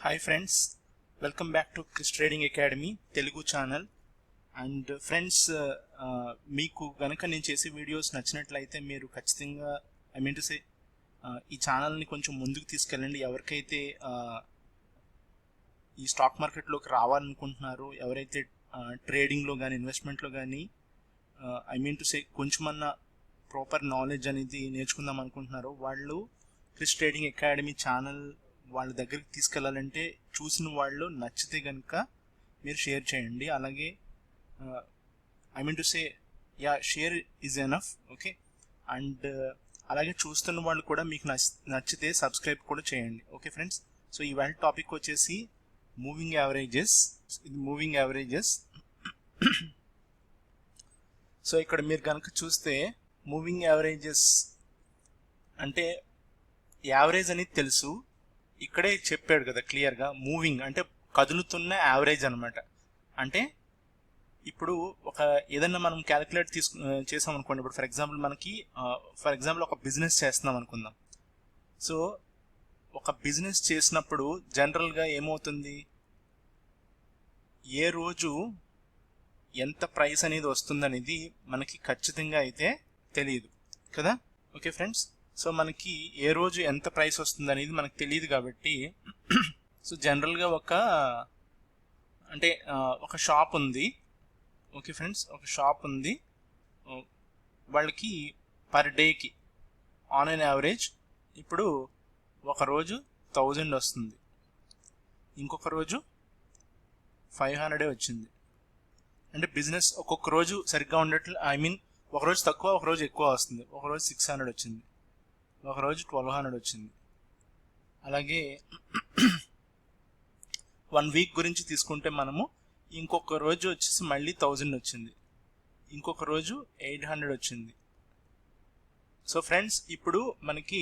Hi friends, welcome back to Chris trading academy Telugu channel. And friends, మీకు కనుక నేను చేసే వీడియోస్ నచ్చినట్లయితే మీరు ఖచ్చితంగా ఈ ఛానల్ని కొంచెం ముందుకు తీసుకెళ్ళండి. ఎవరికైతే ఈ స్టాక్ మార్కెట్లోకి రావాలనుకుంటున్నారో, ఎవరైతే ట్రేడింగ్లో కానీ ఇన్వెస్ట్మెంట్లో కానీ కొంచెమన్నా ప్రాపర్ నాలెడ్జ్ అనేది నేర్చుకుందాం అనుకుంటున్నారో వాళ్ళు క్రిస్ ట్రేడింగ్ అకాడమీ ఛానల్ వాళ్ళ దగ్గరికి తీసుకెళ్ళాలంటే చూసిన వాళ్ళు నచ్చితే కనుక మీరు షేర్ చేయండి. అలాగే share is enough, okay. And అలాగే చూస్తున్న వాళ్ళు కూడా మీకు నచ్చితే సబ్స్క్రైబ్ కూడా చేయండి, ఓకే ఫ్రెండ్స్. సో ఇవాళ టాపిక్ వచ్చేసి మూవింగ్ యావరేజెస్. సో ఇక్కడ మీరు కనుక చూస్తే మూవింగ్ యావరేజెస్ అంటే యావరేజ్ అనేది తెలుసు, ఇక్కడే చెప్పాడు కదా క్లియర్గా. మూవింగ్ అంటే కదులుతున్న యావరేజ్ అనమాట. అంటే ఇప్పుడు ఏదన్నా మనం క్యాలిక్యులేట్ చేసాం అనుకోండి. ఇప్పుడు ఫర్ ఎగ్జాంపుల్ ఒక బిజినెస్ చేస్తున్నాం అనుకుందాం. సో ఒక బిజినెస్ చేసినప్పుడు జనరల్గా ఏమవుతుంది, ఏ రోజు ఎంత ప్రైస్ అనేది వస్తుందనేది మనకి ఖచ్చితంగా అయితే తెలియదు కదా, ఓకే ఫ్రెండ్స్. సో మనకి ఏ రోజు ఎంత ప్రైస్ వస్తుంది అనేది మనకు తెలియదు కాబట్టి సో జనరల్గా ఒక షాప్ ఉంది, ఓకే ఫ్రెండ్స్. ఒక షాప్ ఉంది, వాళ్ళకి పర్ డేకి ఆన్ అన్ యావరేజ్ ఇప్పుడు ఒక రోజు 1000 వస్తుంది, ఇంకొక రోజు 500 వచ్చింది. అంటే బిజినెస్ ఒక్కొక్క రోజు సరిగ్గా ఉండట్లు, ఒక రోజు తక్కువ, ఒక రోజు ఎక్కువ వస్తుంది. ఒక రోజు 600 వచ్చింది, ఒకరోజు 1200 వచ్చింది. అలాగే 1 వీక్ గురించి తీసుకుంటే మనము ఇంకొక రోజు వచ్చేసి మళ్ళీ 1000 వచ్చింది, ఇంకొక రోజు 800 వచ్చింది. సో ఫ్రెండ్స్, ఇప్పుడు మనకి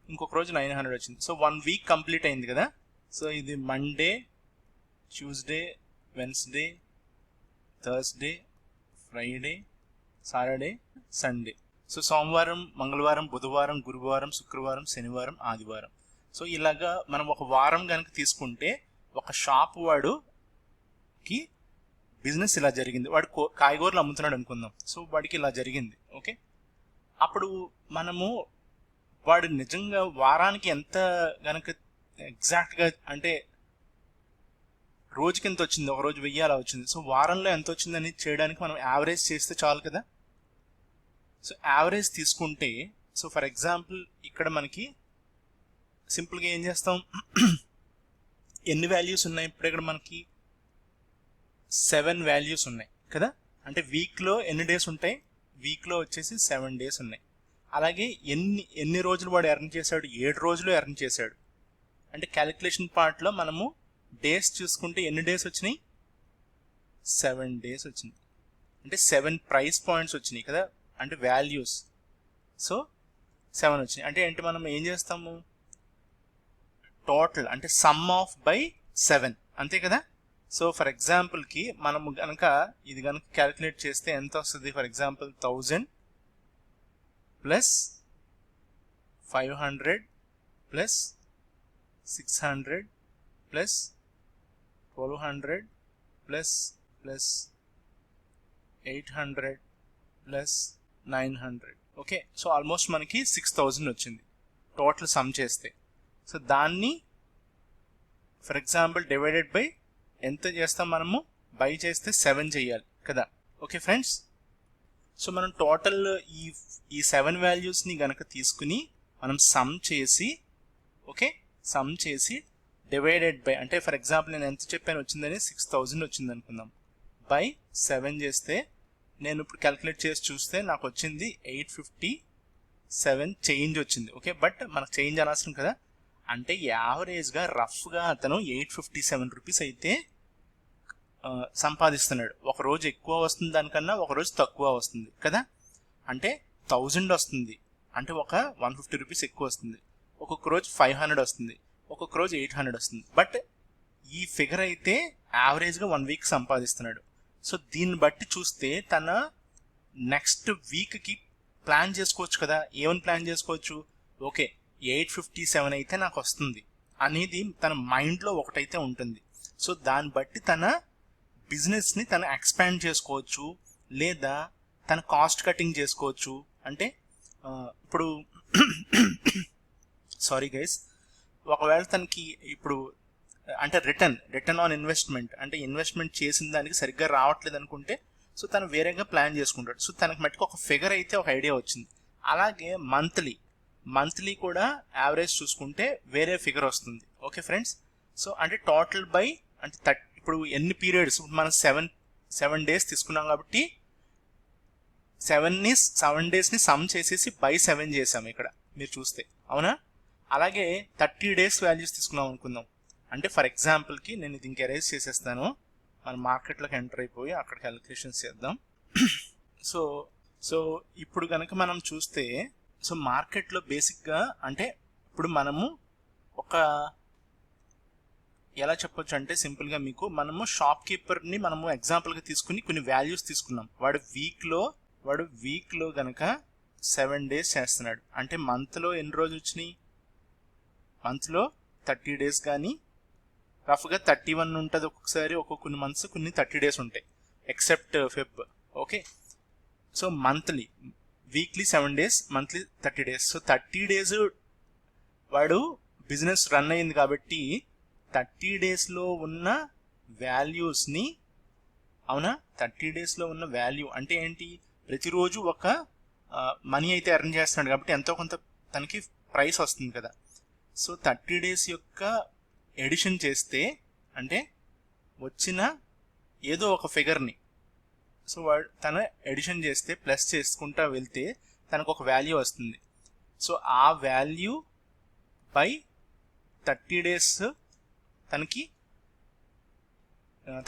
ఇంకొక రోజు 900 వచ్చింది. సో 1 వీక్ కంప్లీట్ అయింది కదా. సో ఇది Monday, Tuesday, Wednesday, Thursday, Friday, Saturday, Sunday. So సోమవారం, మంగళవారం, బుధవారం, గురువారం, శుక్రవారం, శనివారం, ఆదివారం. సో ఇలాగా మనం ఒక వారం కనుక తీసుకుంటే ఒక షాప్ వాడుకి బిజినెస్ ఇలా జరిగింది. వాడు కాయగూరలు అమ్ముతున్నాడు అనుకుందాం. సో వాడికి ఇలా జరిగింది, ఓకే. అప్పుడు మనము వాడు నిజంగా వారానికి ఎంత కనుక ఎగ్జాక్ట్గా అంటే రోజుకి ఎంత వచ్చింది, ఒక రోజు 1000 అలా వచ్చింది. సో వారంలో ఎంత వచ్చిందని చేయడానికి మనం యావరేజ్ చేస్తే చాలు కదా. సో యావరేజ్ తీసుకుంటే, సో ఫర్ ఎగ్జాంపుల్ ఇక్కడ మనకి సింపుల్గా ఏం చేస్తాం, ఎన్ని వాల్యూస్ ఉన్నాయి ఇప్పుడు ఇక్కడ మనకి 7 వాల్యూస్ ఉన్నాయి కదా. అంటే వీక్లో ఎన్ని డేస్ ఉంటాయి, వీక్లో వచ్చేసి 7 డేస్ ఉన్నాయి. అలాగే ఎన్ని రోజులు వాడు ఎర్న్ చేశాడు, 7 రోజులు ఎర్న్ చేశాడు. అంటే క్యాలిక్యులేషన్ పార్ట్లో మనము డేస్ చూసుకుంటే ఎన్ని డేస్ వచ్చినాయి, 7 డేస్ వచ్చింది. అంటే 7 ప్రైస్ పాయింట్స్ వచ్చినాయి కదా, అంటే వాల్యూస్. సో 7 వచ్చినాయి. అంటే ఏంటి, మనం ఏం చేస్తాము, టోటల్ అంటే సమ్ ఆఫ్ బై 7, అంతే కదా. సో ఫర్ ఎగ్జాంపుల్కి మనము కనుక ఇది కనుక క్యాలిక్యులేట్ చేస్తే ఎంత వస్తుంది, for example 1000 plus 500 plus 600 plus 1200 plus 800 plus 900, okay. So almost మనకి 6000 వచ్చింది టోటల్ సమ్ చేస్తే. సో దాన్ని ఫర్ ఎగ్జాంపుల్ డివైడెడ్ బై ఎంత చేస్తాం మనము, బై చేస్తే 7 చేయాలి కదా, ఓకే ఫ్రెండ్స్. సో మనం టోటల్ ఈ 7 వాల్యూస్ని గనక తీసుకుని మనం సమ్ చేసి, ఓకే, సమ్ చేసి డివైడెడ్ బై, అంటే ఫర్ ఎగ్జాంపుల్ నేను ఎంత చెప్పాను వచ్చిందని 6000 వచ్చింది అనుకుందాం, బై 7 చేస్తే నేను ఇప్పుడు క్యాలిక్యులేట్ చేసి చూస్తే నాకు వచ్చింది 857 చేంజ్ వచ్చింది, ఓకే. బట్ మనకు చేంజ్ అనవసరం కదా. అంటే యావరేజ్గా రఫ్గా అతను 857 రూపీస్ అయితే సంపాదిస్తున్నాడు. ఒక రోజు ఎక్కువ వస్తుంది దానికన్నా, ఒక రోజు తక్కువ వస్తుంది కదా. అంటే 1000 వస్తుంది, అంటే ఒక 150 రూపీస్ ఎక్కువ వస్తుంది. ఒక్కొక్క రోజు 500 వస్తుంది, ఒక్కొక్క రోజు 800 వస్తుంది. బట్ ఈ ఫిగర్ అయితే యావరేజ్గా 1 వీక్ సంపాదిస్తున్నాడు. సో దీన్ని బట్టి చూస్తే తన నెక్స్ట్ వీక్కి ప్లాన్ చేసుకోవచ్చు కదా. ఏమని ప్లాన్ చేసుకోవచ్చు, ఓకే 857 అయితే నాకు వస్తుంది, అనేది తన మైండ్లో ఒకటైతే ఉంటుంది. సో దాన్ని బట్టి తన బిజినెస్ని తను ఎక్స్పాండ్ చేసుకోవచ్చు, లేదా తన కాస్ట్ కటింగ్ చేసుకోవచ్చు. అంటే ఇప్పుడు సారీ గైస్, ఒకవేళ తనకి ఇప్పుడు అంటే రిటర్న్ ఆన్ ఇన్వెస్ట్మెంట్, అంటే ఇన్వెస్ట్మెంట్ చేసిన దానికి సరిగ్గా రావట్లేదు అనుకుంటే సో తను వేరేగా ప్లాన్ చేసుకుంటాడు. సో తనకు మట్టుకు ఒక ఫిగర్ అయితే ఒక ఐడియా వచ్చింది. అలాగే మంత్లీ కూడా యావరేజ్ చూసుకుంటే వేరే ఫిగర్ వస్తుంది. ఓకే ఫ్రెండ్స్, సో అంటే టోటల్ బై అంటే ఇప్పుడు ఎన్ని పీరియడ్స్, మనం సెవెన్ డేస్ తీసుకున్నాం కాబట్టి 7 డేస్ని సమ్ చేసేసి బై 7 చేసాం ఇక్కడ మీరు చూస్తే, అవునా? అలాగే 30 డేస్ వాల్యూస్ తీసుకున్నాం అనుకుందాం. అంటే ఫర్ ఎగ్జాంపుల్కి నేను ఇది ఇంక ఎరేజ్ చేసేస్తాను, మన మార్కెట్లోకి ఎంటర్ అయిపోయి అక్కడ క్యాలిక్యులేషన్స్ చేద్దాం. సో ఇప్పుడు కనుక మనం చూస్తే, సో మార్కెట్లో బేసిక్గా అంటే ఇప్పుడు మనము ఒక ఎలా చెప్పొచ్చు అంటే సింపుల్గా మీకు, మనము షాప్ కీపర్ని మనము ఎగ్జాంపుల్గా తీసుకుని కొన్ని వాల్యూస్ తీసుకున్నాం. వాడు వీక్లో కనుక 7 డేస్ చేస్తున్నాడు. అంటే మంత్లో ఎన్ని రోజులు వచ్చినాయి, మంత్లో 30 డేస్, కానీ రఫ్గా 31 ఉంటుంది ఒక్కొక్కసారి, కొన్ని మంత్స్ కొన్ని 30 డేస్ ఉంటాయి except Feb. Okay, so weekly 7 days, monthly 30 days. So 30 days వాడు బిజినెస్ రన్ అయింది కాబట్టి 30 డేస్లో ఉన్న వాల్యూస్ని, అవునా, 30 డేస్లో ఉన్న వాల్యూ అంటే ఏంటి, ప్రతిరోజు ఒక మనీ అయితే ఎర్న్ చేస్తున్నాడు కాబట్టి ఎంతో కొంత తనకి ప్రైస్ వస్తుంది కదా. సో 30 డేస్ యొక్క ఎడిషన్ చేస్తే అంటే వచ్చిన ఏదో ఒక ఫిగర్ని, సో వాడు తన ఎడిషన్ చేస్తే ప్లస్ చేసుకుంటా వెళ్తే తనకు ఒక వాల్యూ వస్తుంది. సో ఆ వాల్యూ బై 30 డేస్, తనకి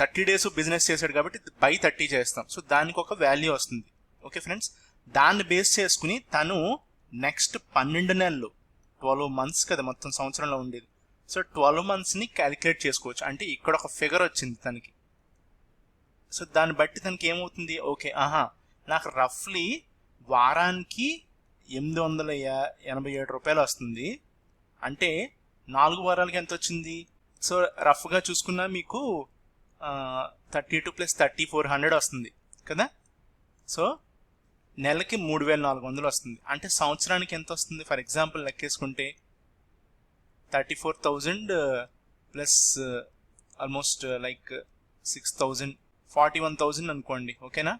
30 డేస్ బిజినెస్ చేశాడు కాబట్టి బై 30 చేస్తాం. సో దానికి ఒక వాల్యూ వస్తుంది. ఓకే ఫ్రెండ్స్, దాన్ని బేస్ చేసుకుని తను నెక్స్ట్ 12 నెలలు, 12 మంత్స్ కదా మొత్తం సంవత్సరంలో ఉండేది, సో 12 మంత్స్ని క్యాలిక్యులేట్ చేసుకోవచ్చు. అంటే ఇక్కడ ఒక ఫిగర్ వచ్చింది తనకి. సో దాన్ని బట్టి తనకి ఏమవుతుంది, ఓకే నాకు రఫ్లీ వారానికి 887 రూపాయలు వస్తుంది. అంటే 4 వారాలకి ఎంత వచ్చింది, సో రఫ్గా చూసుకున్నా మీకు 32 + 30 400 వస్తుంది కదా. సో నెలకి 3400 వస్తుంది. అంటే సంవత్సరానికి ఎంత వస్తుంది, ఫర్ ఎగ్జాంపుల్ లెక్కేసుకుంటే 34,000 ప్లస్ ఆల్మోస్ట్ లైక్ 6,000, 41,000 అనుకోండి. ఓకేనా,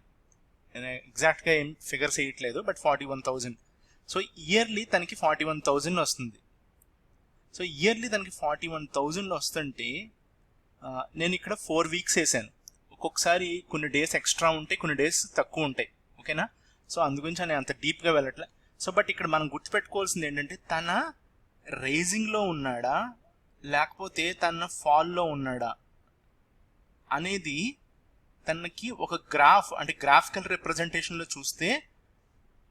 నేను ఎగ్జాక్ట్గా ఏం ఫిగర్స్ వేయట్లేదు, బట్ 41,000. సో ఇయర్లీ తనకి 41,000 వస్తుంది. సో ఇయర్లీ తనకి 41,000 వస్తుంటే నేను ఇక్కడ 4 వీక్స్ వేసాను. ఒక్కొక్కసారి కొన్ని డేస్ ఎక్స్ట్రా ఉంటాయి, కొన్ని డేస్ తక్కువ ఉంటాయి. ఓకేనా, సో అందుగురించి నేను అంత డీప్గా వెళ్ళట్లే. సో బట్ ఇక్కడ మనం గుర్తుపెట్టుకోవాల్సింది ఏంటంటే, తన రైజింగ్లో ఉన్నాడా లేకపోతే తన ఫాల్లో ఉన్నాడా అనేది తనకి ఒక గ్రాఫ్, అంటే గ్రాఫికల్ రిప్రజెంటేషన్లో చూస్తే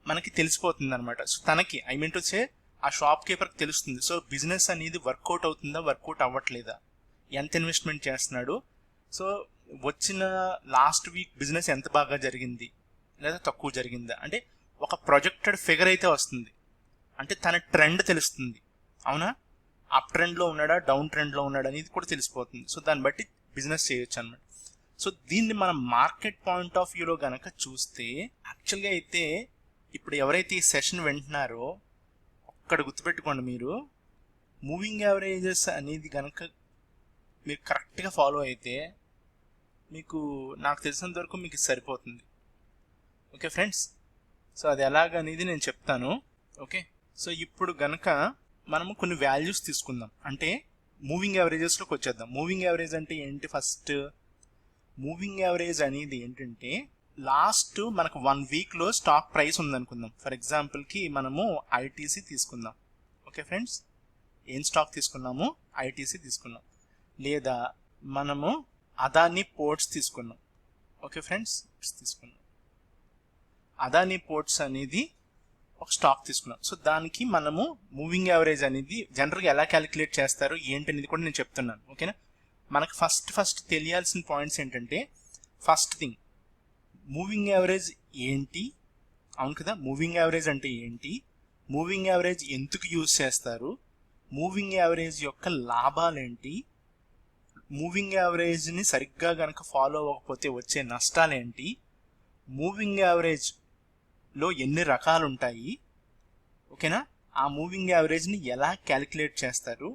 మనకి తెలిసిపోతుంది అనమాట. సో తనకి వచ్చే ఆ షాప్ కీపర్కి తెలుస్తుంది. సో బిజినెస్ అనేది వర్కౌట్ అవుతుందా, వర్కౌట్ అవ్వట్లేదా, ఎంత ఇన్వెస్ట్మెంట్ చేస్తున్నాడు, సో వచ్చిన లాస్ట్ వీక్ బిజినెస్ ఎంత బాగా జరిగింది లేదా తక్కువ జరిగిందా, అంటే ఒక ప్రొజెక్టెడ్ ఫిగర్ అయితే వస్తుంది. అంటే తన ట్రెండ్ తెలుస్తుంది, అవునా, అప్ ట్రెండ్లో ఉన్నాడా డౌన్ ట్రెండ్లో ఉన్నాడా అనేది కూడా తెలిసిపోతుంది. సో దాన్ని బట్టి బిజినెస్ చేయొచ్చు అనమాట. సో దీన్ని మనం మార్కెట్ పాయింట్ ఆఫ్ వ్యూలో కనుక చూస్తే, యాక్చువల్గా అయితే ఇప్పుడు ఎవరైతే ఈ సెషన్ వింటున్నారో ఒక్కడ గుర్తుపెట్టుకోండి, మీరు మూవింగ్ యావరేజెస్ అనేది కనుక మీరు కరెక్ట్గా ఫాలో అయితే మీకు, నాకు తెలిసినంత వరకు మీకు సరిపోతుంది. ఓకే ఫ్రెండ్స్, సో అది ఎలాగనేది నేను చెప్తాను. ఓకే, సో ఇప్పుడు గనక మనము కొన్ని వాల్యూస్ తీసుకుందాం, అంటే మూవింగ్ యావరేజెస్లోకి వచ్చేద్దాం. మూవింగ్ యావరేజ్ అంటే ఏంటి, ఫస్ట్ మూవింగ్ యావరేజ్ అనేది ఏంటంటే, లాస్ట్ మనకు 1 వీక్లో స్టాక్ ప్రైస్ ఉందనుకుందాం. ఫర్ ఎగ్జాంపుల్కి మనము ఐటీసీ తీసుకుందాం. ఓకే ఫ్రెండ్స్, ఏం స్టాక్ తీసుకున్నాము, ఐటీసీ తీసుకున్నాం, లేదా మనము అదానీ పోర్ట్స్ తీసుకున్నాం. ఓకే ఫ్రెండ్స్, తీసుకున్నాం అదానీ పోర్ట్స్ అనేది ఒక స్టాక్ తీసుకున్నాం. సో దానికి మనము మూవింగ్ యావరేజ్ అనేది జనరల్గా ఎలా క్యాలిక్యులేట్ చేస్తారు ఏంటి అనేది కూడా నేను చెప్తున్నాను. ఓకేనా, మనకు ఫస్ట్ తెలియాల్సిన పాయింట్స్ ఏంటంటే, ఫస్ట్ థింగ్ మూవింగ్ యావరేజ్ ఏంటి, అవును కదా, మూవింగ్ యావరేజ్ అంటే ఏంటి, మూవింగ్ యావరేజ్ ఎందుకు యూజ్ చేస్తారు, మూవింగ్ యావరేజ్ యొక్క లాభాలేంటి, మూవింగ్ యావరేజ్ని సరిగ్గా కనుక ఫాలో అవ్వకపోతే వచ్చే నష్టాలేంటి, మూవింగ్ యావరేజ్లో ఎన్ని రకాలు ఉంటాయి, ఓకేనా, ఆ మూవింగ్ యావరేజ్ని ఎలా క్యాలిక్యులేట్ చేస్తారు,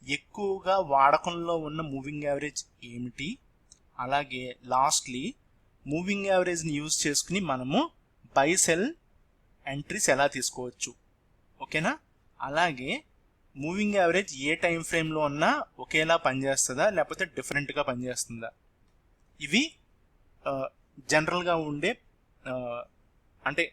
ఎక్కువగా వాడకంలో ఉన్న మూవింగ్ యావరేజ్ ఏమిటి, అలాగే లాస్ట్లీ మూవింగ్ యావరేజ్ని యూజ్ చేసుకుని మనము బై సెల్ ఎంట్రీస్ ఎలా తీసుకోవచ్చు, ఓకేనా, అలాగే మూవింగ్ యావరేజ్ ఏ టైం ఫ్రేమ్లో ఉన్నా ఒకేలా పనిచేస్తుందా లేకపోతే డిఫరెంట్గా పనిచేస్తుందా, ఇవి జనరల్గా ఉండే అంటే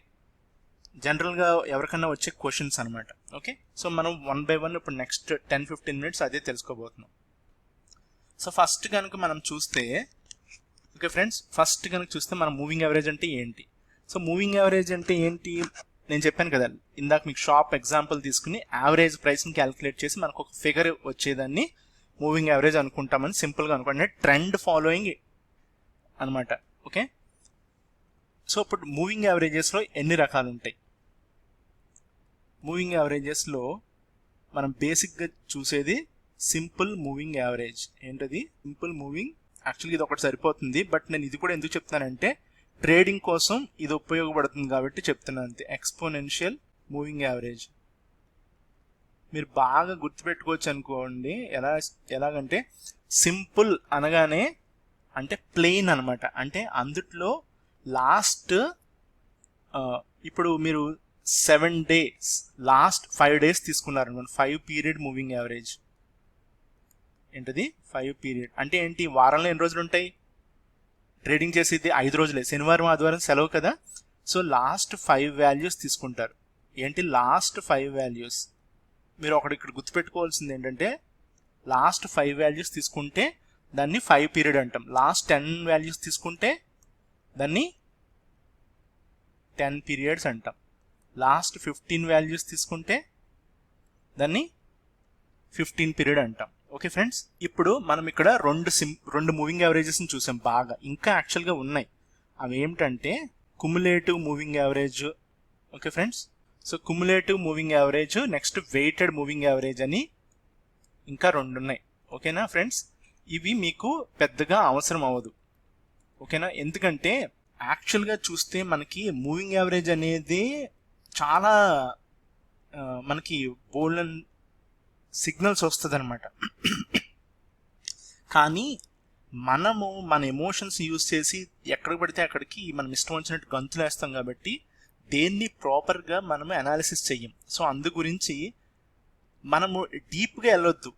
జనరల్గా ఎవరికన్నా వచ్చే క్వశ్చన్స్ అనమాట. ఓకే, సో మనం 1 by 1 ఇప్పుడు నెక్స్ట్ 10-15 minutes అదే తెలుసుకోబోతున్నాం. సో ఫస్ట్ కనుక మనం చూస్తే, ఓకే ఫ్రెండ్స్, ఫస్ట్ కనుక చూస్తే మనం మూవింగ్ యావరేజ్ అంటే ఏంటి. సో మూవింగ్ యావరేజ్ అంటే ఏంటి నేను చెప్పాను కదా ఇందాక మీకు, షాప్ ఎగ్జాంపుల్ తీసుకుని యావరేజ్ ప్రైస్ని క్యాలిక్యులేట్ చేసి మనకు ఒక ఫిగర్ వచ్చేదాన్ని మూవింగ్ యావరేజ్ అనుకుంటామని సింపుల్గా అనుకోండి, ట్రెండ్ ఫాలోయింగ్ అనమాట. ఓకే, సో ఇప్పుడు మూవింగ్ యావరేజెస్లో ఎన్ని రకాలు ఉంటాయి. మూవింగ్ యావరేజెస్లో మనం బేసిక్గా చూసేది సింపుల్ మూవింగ్ యావరేజ్. ఏంటది సింపుల్ మూవింగ్, యాక్చువల్గా ఇది ఒకటి సరిపోతుంది, బట్ నేను ఇది కూడా ఎందుకు చెప్తానంటే ట్రేడింగ్ కోసం ఇది ఉపయోగపడుతుంది కాబట్టి చెప్తున్నాను అంతే. ఎక్స్పోనెన్షియల్ మూవింగ్ యావరేజ్ మీరు బాగా గుర్తుపెట్టుకోవచ్చు అనుకోండి. ఎలాగంటే సింపుల్ అనగానే అంటే ప్లెయిన్ అనమాట, అంటే అందుట్లో లాస్ట్ ఇప్పుడు మీరు 7 days లాస్ట్ 5 days తీసుకున్నారు అనుకోండి, 5 period మూవింగ్ యావరేజ్. ఏంటది 5 period అంటే ఏంటి, వారంలో ఎన్ని రోజులు ఉంటాయి, ట్రేడింగ్ చేసేది 5 రోజులే, శనివారం ఆదివారం సెలవు కదా. సో లాస్ట్ 5 values తీసుకుంటారు. ఏంటి లాస్ట్ 5 values, మీరు ఒకటి ఇక్కడ గుర్తుపెట్టుకోవాల్సింది ఏంటంటే లాస్ట్ 5 values తీసుకుంటే దాన్ని 5 period అంటాం. లాస్ట్ 10 values తీసుకుంటే దాన్ని 10 periods అంటాం. లాస్ట్ 15 values తీసుకుంటే దాన్ని 15 period అంటాం. ఓకే ఫ్రెండ్స్, ఇప్పుడు మనం ఇక్కడ రెండు మూవింగ్ యావరేజెస్ని చూసాం బాగా, ఇంకా యాక్చువల్గా ఉన్నాయి. అవి ఏమిటంటే cumulative moving average. Okay friends, so cumulative moving average, next weighted moving average అని ఇంకా 2 ఉన్నాయి. ఓకేనా ఫ్రెండ్స్, ఇవి మీకు పెద్దగా అవసరం అవ్వదు. ఓకేనా, ఎందుకంటే యాక్చువల్గా చూస్తే మనకి మూవింగ్ యావరేజ్ అనేది చాలా మనకి బోల్డెన్ సిగ్నల్స్ వస్తుంది అనమాట. కానీ మనము మన ఎమోషన్స్ యూజ్ చేసి ఎక్కడికి పడితే అక్కడికి మనం ఇష్టం వచ్చినట్టు గంతులు వేస్తాం కాబట్టి దేన్ని ప్రాపర్గా మనము అనాలిసిస్ చెయ్యం. సో అందు గురించి మనము డీప్గా వెళ్ళొద్దు.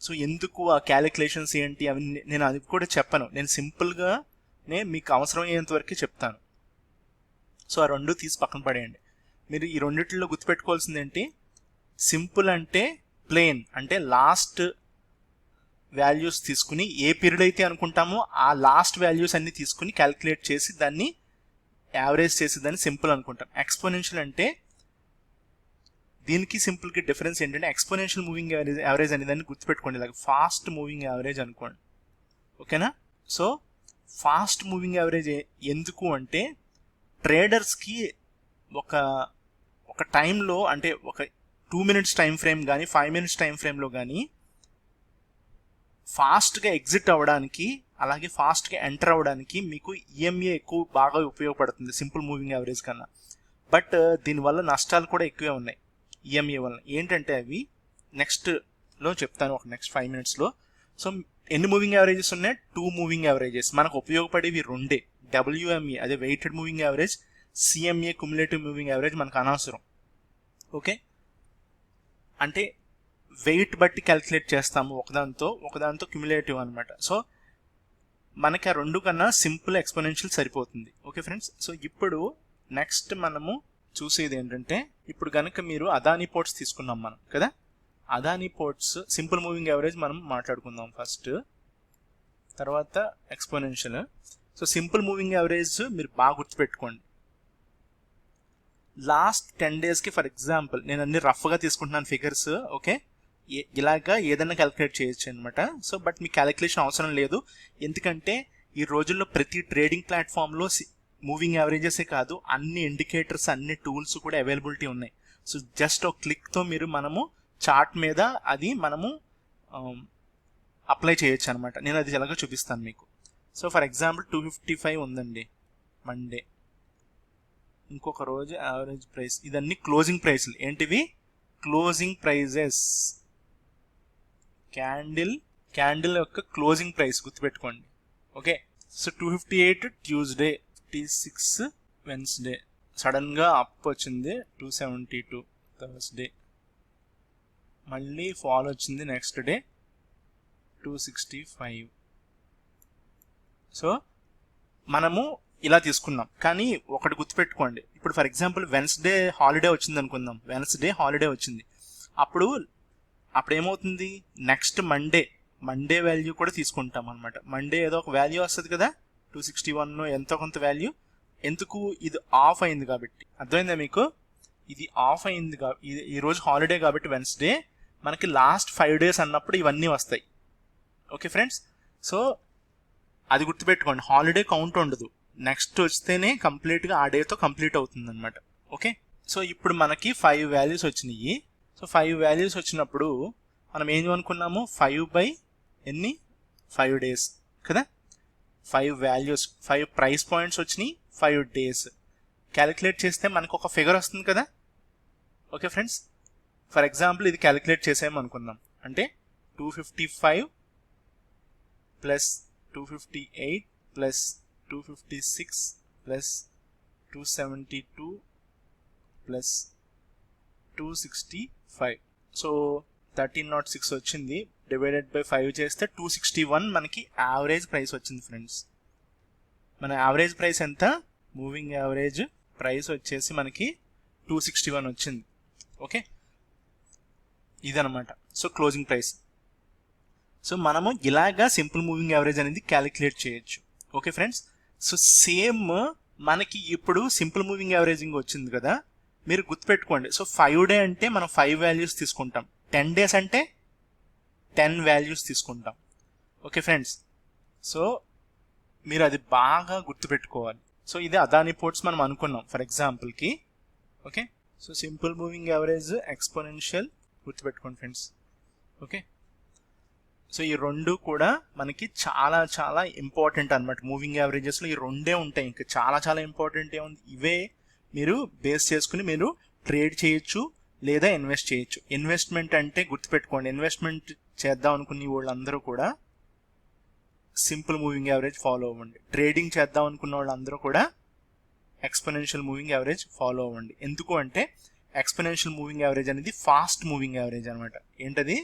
సో ఎందుకు ఆ క్యాలిక్యులేషన్స్ ఏంటి అవి నేను అది కూడా చెప్పను, నేను సింపుల్గానే మీకు అవసరమయ్యేంత వరకే చెప్తాను. సో ఆ 2 తీసి పక్కన పడేయండి. మీరు ఈ రెండిట్లో గుర్తుపెట్టుకోవాల్సింది ఏంటి, సింపుల్ అంటే ప్లెయిన్, అంటే లాస్ట్ వాల్యూస్ తీసుకుని ఏ పీరియడ్ అయితే అనుకుంటామో ఆ లాస్ట్ వాల్యూస్ అన్ని తీసుకుని క్యాలిక్యులేట్ చేసి దాన్ని యావరేజ్ చేసి దాన్ని సింపుల్ అనుకుంటాం. ఎక్స్పోనెన్షియల్ అంటే దీనికి సింపుల్కి డిఫరెన్స్ ఏంటంటే ఎక్స్పోనెన్షియల్ మూవింగ్ యావరేజ్ అనే దాన్ని గుర్తుపెట్టుకోండి, ఇలాగ ఫాస్ట్ మూవింగ్ యావరేజ్ అనుకోండి. ఓకేనా, సో ఫాస్ట్ మూవింగ్ యావరేజ్ ఎందుకు అంటే ట్రేడర్స్కి ఒక టైంలో అంటే ఒక 2 minutes టైం ఫ్రేమ్ కానీ 5 minutes టైం ఫ్రేమ్లో కానీ ఫాస్ట్గా ఎగ్జిట్ అవ్వడానికి అలాగే ఫాస్ట్గా ఎంటర్ అవ్వడానికి మీకు ఈఎంఏ ఎక్కువ బాగా ఉపయోగపడుతుంది సింపుల్ మూవింగ్ యావరేజ్ కన్నా. బట్ దీనివల్ల నష్టాలు కూడా ఎక్కువే ఉన్నాయి ఈఎంఏ వల్ల. ఏంటంటే అవి నెక్స్ట్లో చెప్తాను, ఒక నెక్స్ట్ 5 minutesలో. సో ఎన్ని మూవింగ్ యావరేజెస్ ఉన్నాయి, 2 మూవింగ్ యావరేజెస్. మనకు ఉపయోగపడేవి 2, డబ్ల్యూఎంఈ అదే weighted moving average, CMA cumulative moving average మనకు అనవసరం. ఓకే, అంటే వెయిట్ బట్టి క్యాలిక్యులేట్ చేస్తాము ఒకదాంతో క్యుములేటివ్ అనమాట. సో మనకి ఆ 2 కన్నా సింపుల్ ఎక్స్పోనెన్షియల్ సరిపోతుంది. ఓకే ఫ్రెండ్స్, సో ఇప్పుడు నెక్స్ట్ మనము చూసేది ఏంటంటే ఇప్పుడు కనుక మీరు అదానీ పోర్ట్స్ తీసుకున్నాం మనం కదా, Adani ports simple moving average మనం మాట్లాడుకుందాం ఫస్ట్, తర్వాత exponential. So simple moving average మీరు బాగా గుర్తుపెట్టుకోండి. లాస్ట్ 10 daysకి ఫర్ ఎగ్జాంపుల్ నేను అన్ని రఫ్గా తీసుకుంటున్నాను ఫిగర్స్. ఓకే, ఇలాగా ఏదైనా క్యాలిక్యులేట్ చేయొచ్చు అనమాట. సో బట్ మీకు క్యాలిక్యులేషన్ అవసరం లేదు, ఎందుకంటే ఈ రోజుల్లో ప్రతి ట్రేడింగ్ ప్లాట్ఫామ్లో మూవింగ్ యావరేజెసే కాదు అన్ని ఇండికేటర్స్ అన్ని టూల్స్ కూడా అవైలబిలిటీ ఉన్నాయి. సో జస్ట్ ఒక క్లిక్తో మనము చార్ట్ మీద అది మనము అప్లై చేయొచ్చు అనమాట. నేను అది ఎలాగో చూపిస్తాను మీకు. సో ఫర్ ఎగ్జాంపుల్ 255 ఉందండి మండే. ఇంకొక రోజు యావరేజ్ ప్రైస్, ఇదన్నీ క్లోజింగ్ ప్రైస్లు. ఏంటివి? Closing prices. క్యాండిల్ యొక్క క్లోజింగ్ ప్రైస్ గుర్తుపెట్టుకోండి. ఓకే, సో 258 ట్యూస్డే, 56 వెన్స్డే, సడన్గా అప్ వచ్చింది 272 థర్స్డే, మళ్ళీ ఫాల్ వచ్చింది నెక్స్ట్ డే 265. సో మనము ఇలా తీసుకున్నాం. కానీ ఒకటి గుర్తుపెట్టుకోండి, ఇప్పుడు ఫర్ ఎగ్జాంపుల్ వెన్స్డే హాలిడే వచ్చింది అనుకుందాం. వెన్స్డే హాలిడే వచ్చింది, అప్పుడు ఏమవుతుంది? నెక్స్ట్ మండే వాల్యూ కూడా తీసుకుంటాం అనమాట. మండే ఏదో ఒక వాల్యూ వస్తుంది కదా, 261 ఎంతో కొంత వాల్యూ. ఎందుకు? ఇది ఆఫ్ అయింది కాబట్టి. అర్థమైందా మీకు? ఇది ఆఫ్ అయింది ఈరోజు హాలిడే కాబట్టి వెన్స్డే, మనకి లాస్ట్ 5 days అన్నప్పుడు ఇవన్నీ వస్తాయి. ఓకే ఫ్రెండ్స్, సో అది గుర్తుపెట్టుకోండి. హాలిడే కౌంట్ ఉండదు, నెక్స్ట్ వస్తేనే కంప్లీట్గా ఆ డేతో కంప్లీట్ అవుతుంది అనమాట. ఓకే, సో ఇప్పుడు మనకి 5 వాల్యూస్ వచ్చినాయి. సో 5 వాల్యూస్ వచ్చినప్పుడు మనం ఏం అనుకున్నాము? 5 by ఎన్ని? 5 days కదా. 5 వాల్యూస్, 5 ప్రైస్ పాయింట్స్ వచ్చినాయి, 5 days క్యాలిక్యులేట్ చేస్తే మనకు ఒక ఫిగర్ వస్తుంది కదా. ఓకే ఫ్రెండ్స్, ఫర్ ఎగ్జాంపుల్ ఇది క్యాలిక్యులేట్ చేసామనుకుందాం. అంటే 255 plus 258 plus 256 plus 272 plus 265. So 1306 వచ్చింది. డివైడెడ్ బై 5 చేస్తే 261 మనకి యావరేజ్ ప్రైస్ వచ్చింది ఫ్రెండ్స్. మన యావరేజ్ ప్రైస్ ఎంత? మూవింగ్ యావరేజ్ ప్రైస్ వచ్చేసి మనకి 261 వచ్చింది. ఓకే, ఇదనమాట. So closing price. సో మనము ఇలాగా సింపుల్ మూవింగ్ యావరేజ్ అనేది క్యాలిక్యులేట్ చేయొచ్చు. ఓకే ఫ్రెండ్స్, సో సేమ్ మనకి ఇప్పుడు సింపుల్ మూవింగ్ యావరేజింగ్ వచ్చింది కదా, మీరు గుర్తుపెట్టుకోండి. సో 5 day అంటే మనం 5 వాల్యూస్ తీసుకుంటాం, 10 days అంటే 10 వాల్యూస్ తీసుకుంటాం. ఓకే ఫ్రెండ్స్, సో మీరు అది బాగా గుర్తుపెట్టుకోవాలి. సో ఇది అదాని పోర్ట్స్ మనం అనుకున్నాం ఫర్ ఎగ్జాంపుల్కి. Okay, so simple moving average, exponential గుర్తుపెట్టుకోండి ఫ్రెండ్స్. ఓకే, సో ఈ రెండు కూడా మనకి చాలా చాలా ఇంపార్టెంట్ అనమాట. మూవింగ్ యావరేజెస్లో ఈ రెండే ఉంటాయి, ఇంకా చాలా చాలా ఇంపార్టెంట్ ఏముంది. ఇవే మీరు బేస్ చేసుకుని మీరు ట్రేడ్ చేయొచ్చు లేదా ఇన్వెస్ట్ చేయొచ్చు. ఇన్వెస్ట్మెంట్ అంటే గుర్తుపెట్టుకోండి, ఇన్వెస్ట్మెంట్ చేద్దాం అనుకునే వాళ్ళందరూ కూడా సింపుల్ మూవింగ్ యావరేజ్ ఫాలో అవ్వండి. ట్రేడింగ్ చేద్దాం అనుకున్న వాళ్ళందరూ కూడా ఎక్స్పోనెన్షియల్ మూవింగ్ యావరేజ్ ఫాలో అవ్వండి. ఎందుకు అంటే ఎక్స్పోనెన్షియల్ మూవింగ్ యావరేజ్ అనేది ఫాస్ట్ మూవింగ్ యావరేజ్ అనమాట. ఏంటది?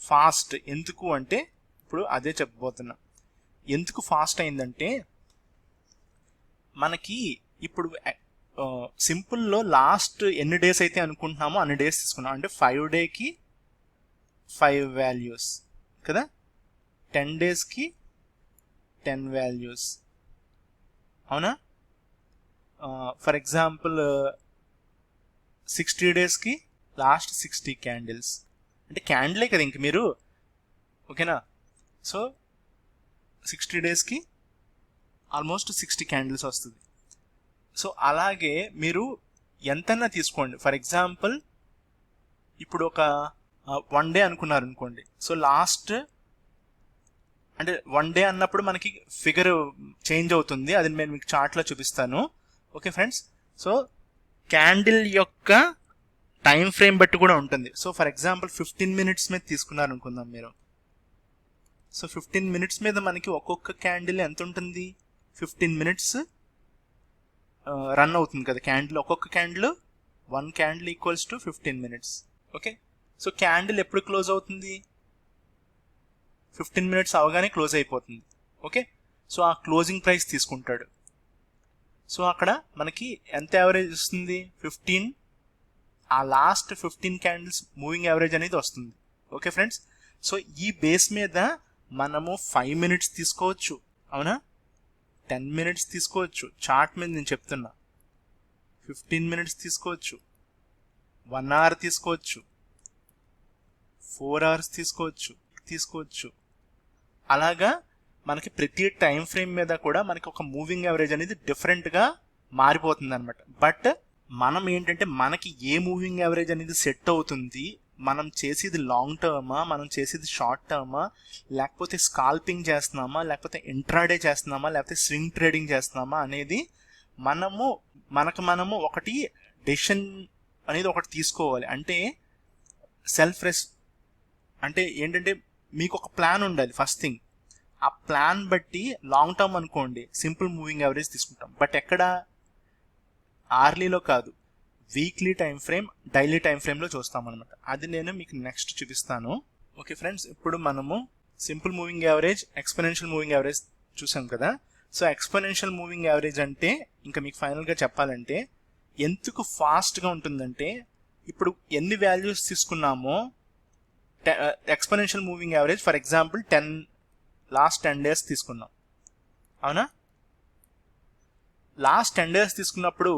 ఫాస్ట్. ఎందుకు అంటే ఇప్పుడు అదే చెప్పబోతున్నా. ఎందుకు ఫాస్ట్ అయిందంటే మనకి ఇప్పుడు సింపుల్లో లాస్ట్ ఎన్ని డేస్ అయితే అనుకుంటున్నామో అన్ని డేస్ తీసుకున్నాం. అంటే 5 daysకి 5 వాల్యూస్ కదా, 10 daysకి 10 వాల్యూస్, అవునా? ఫర్ ఎగ్జాంపుల్ 60 daysకి లాస్ట్ 60 క్యాండిల్స్. అంటే క్యాండిలే కదా ఇంక మీరు. ఓకేనా, సో 60 daysకి ఆల్మోస్ట్ 60 క్యాండిల్స్ వస్తుంది. సో అలాగే మీరు ఎంతన్నా తీసుకోండి. ఫర్ ఎగ్జాంపుల్ ఇప్పుడు ఒక 1 day అనుకున్నారు అనుకోండి. సో లాస్ట్ అంటే 1 day అన్నప్పుడు మనకి ఫిగర్ చేంజ్ అవుతుంది, అది నేను మీకు చార్ట్లో చూపిస్తాను. ఓకే ఫ్రెండ్స్, సో క్యాండిల్ యొక్క టైం ఫ్రేమ్ బట్టి కూడా ఉంటుంది. సో ఫర్ ఎగ్జాంపుల్ 15 minutes మీద తీసుకున్నారు అనుకుందాం మీరు. సో 15 minutes మీద మనకి ఒక్కొక్క క్యాండిల్ ఎంత ఉంటుంది? 15 minutes రన్ అవుతుంది కదా క్యాండిల్. ఒక్కొక్క candle 1 candle equals to 15 minutes. Okay, so candle ఎప్పుడు క్లోజ్ అవుతుంది? 15 minutes అవగానే క్లోజ్ అయిపోతుంది. ఓకే, సో ఆ క్లోజింగ్ ప్రైస్ తీసుకుంటాడు. సో అక్కడ మనకి ఎంత యావరేజ్ వస్తుంది? 15. ఆ లాస్ట్ 15 candles మూవింగ్ యావరేజ్ అనేది వస్తుంది. ఓకే ఫ్రెండ్స్, సో ఈ బేస్ మీద మనము 5 minutes తీసుకోవచ్చు, అవునా? 10 minutes తీసుకోవచ్చు. చార్ట్ మీద నేను చెప్తున్నా. 15 minutes తీసుకోవచ్చు, 1 hour తీసుకోవచ్చు, 4 hours తీసుకోవచ్చు. అలాగా మనకి ప్రతి టైం ఫ్రేమ్ మీద కూడా మనకి ఒక మూవింగ్ యావరేజ్ అనేది డిఫరెంట్గా మారిపోతుంది అనమాట. బట్ మనం ఏంటంటే మనకి ఏ మూవింగ్ యావరేజ్ అనేది సెట్ అవుతుంది, మనం చేసేది లాంగ్ టర్మా, మనం చేసేది షార్ట్ టర్మా, లేకపోతే స్కాల్పింగ్ చేస్తున్నామా, లేకపోతే ఇంట్రాడే చేస్తున్నామా, లేకపోతే స్వింగ్ ట్రేడింగ్ చేస్తున్నామా అనేది మనము ఒకటి డెసిషన్ అనేది ఒకటి తీసుకోవాలి. అంటే అంటే ఏంటంటే మీకు ఒక ప్లాన్ ఉండాలి ఫస్ట్ థింగ్. ఆ ప్లాన్ బట్టి లాంగ్ టర్మ్ అనుకోండి సింపుల్ మూవింగ్ యావరేజ్ తీసుకుంటాం, బట్ ఎక్కడ ఆర్లీలో కాదు, weekly time frame, daily time ఫ్రేమ్లో చూస్తాం అనమాట. అది నేను మీకు నెక్స్ట్ చూపిస్తాను. ఓకే ఫ్రెండ్స్, ఇప్పుడు మనము simple moving average, exponential moving average చూసాం కదా. సో ఎక్స్పోనెన్షియల్ మూవింగ్ యావరేజ్ అంటే ఇంకా మీకు ఫైనల్గా చెప్పాలంటే ఎందుకు ఫాస్ట్గా ఉంటుందంటే, ఇప్పుడు ఎన్ని వాల్యూస్ తీసుకున్నామో exponential moving average for example last 10 days తీసుకున్నాం, అవునా? లాస్ట్ 10 days తీసుకున్నప్పుడు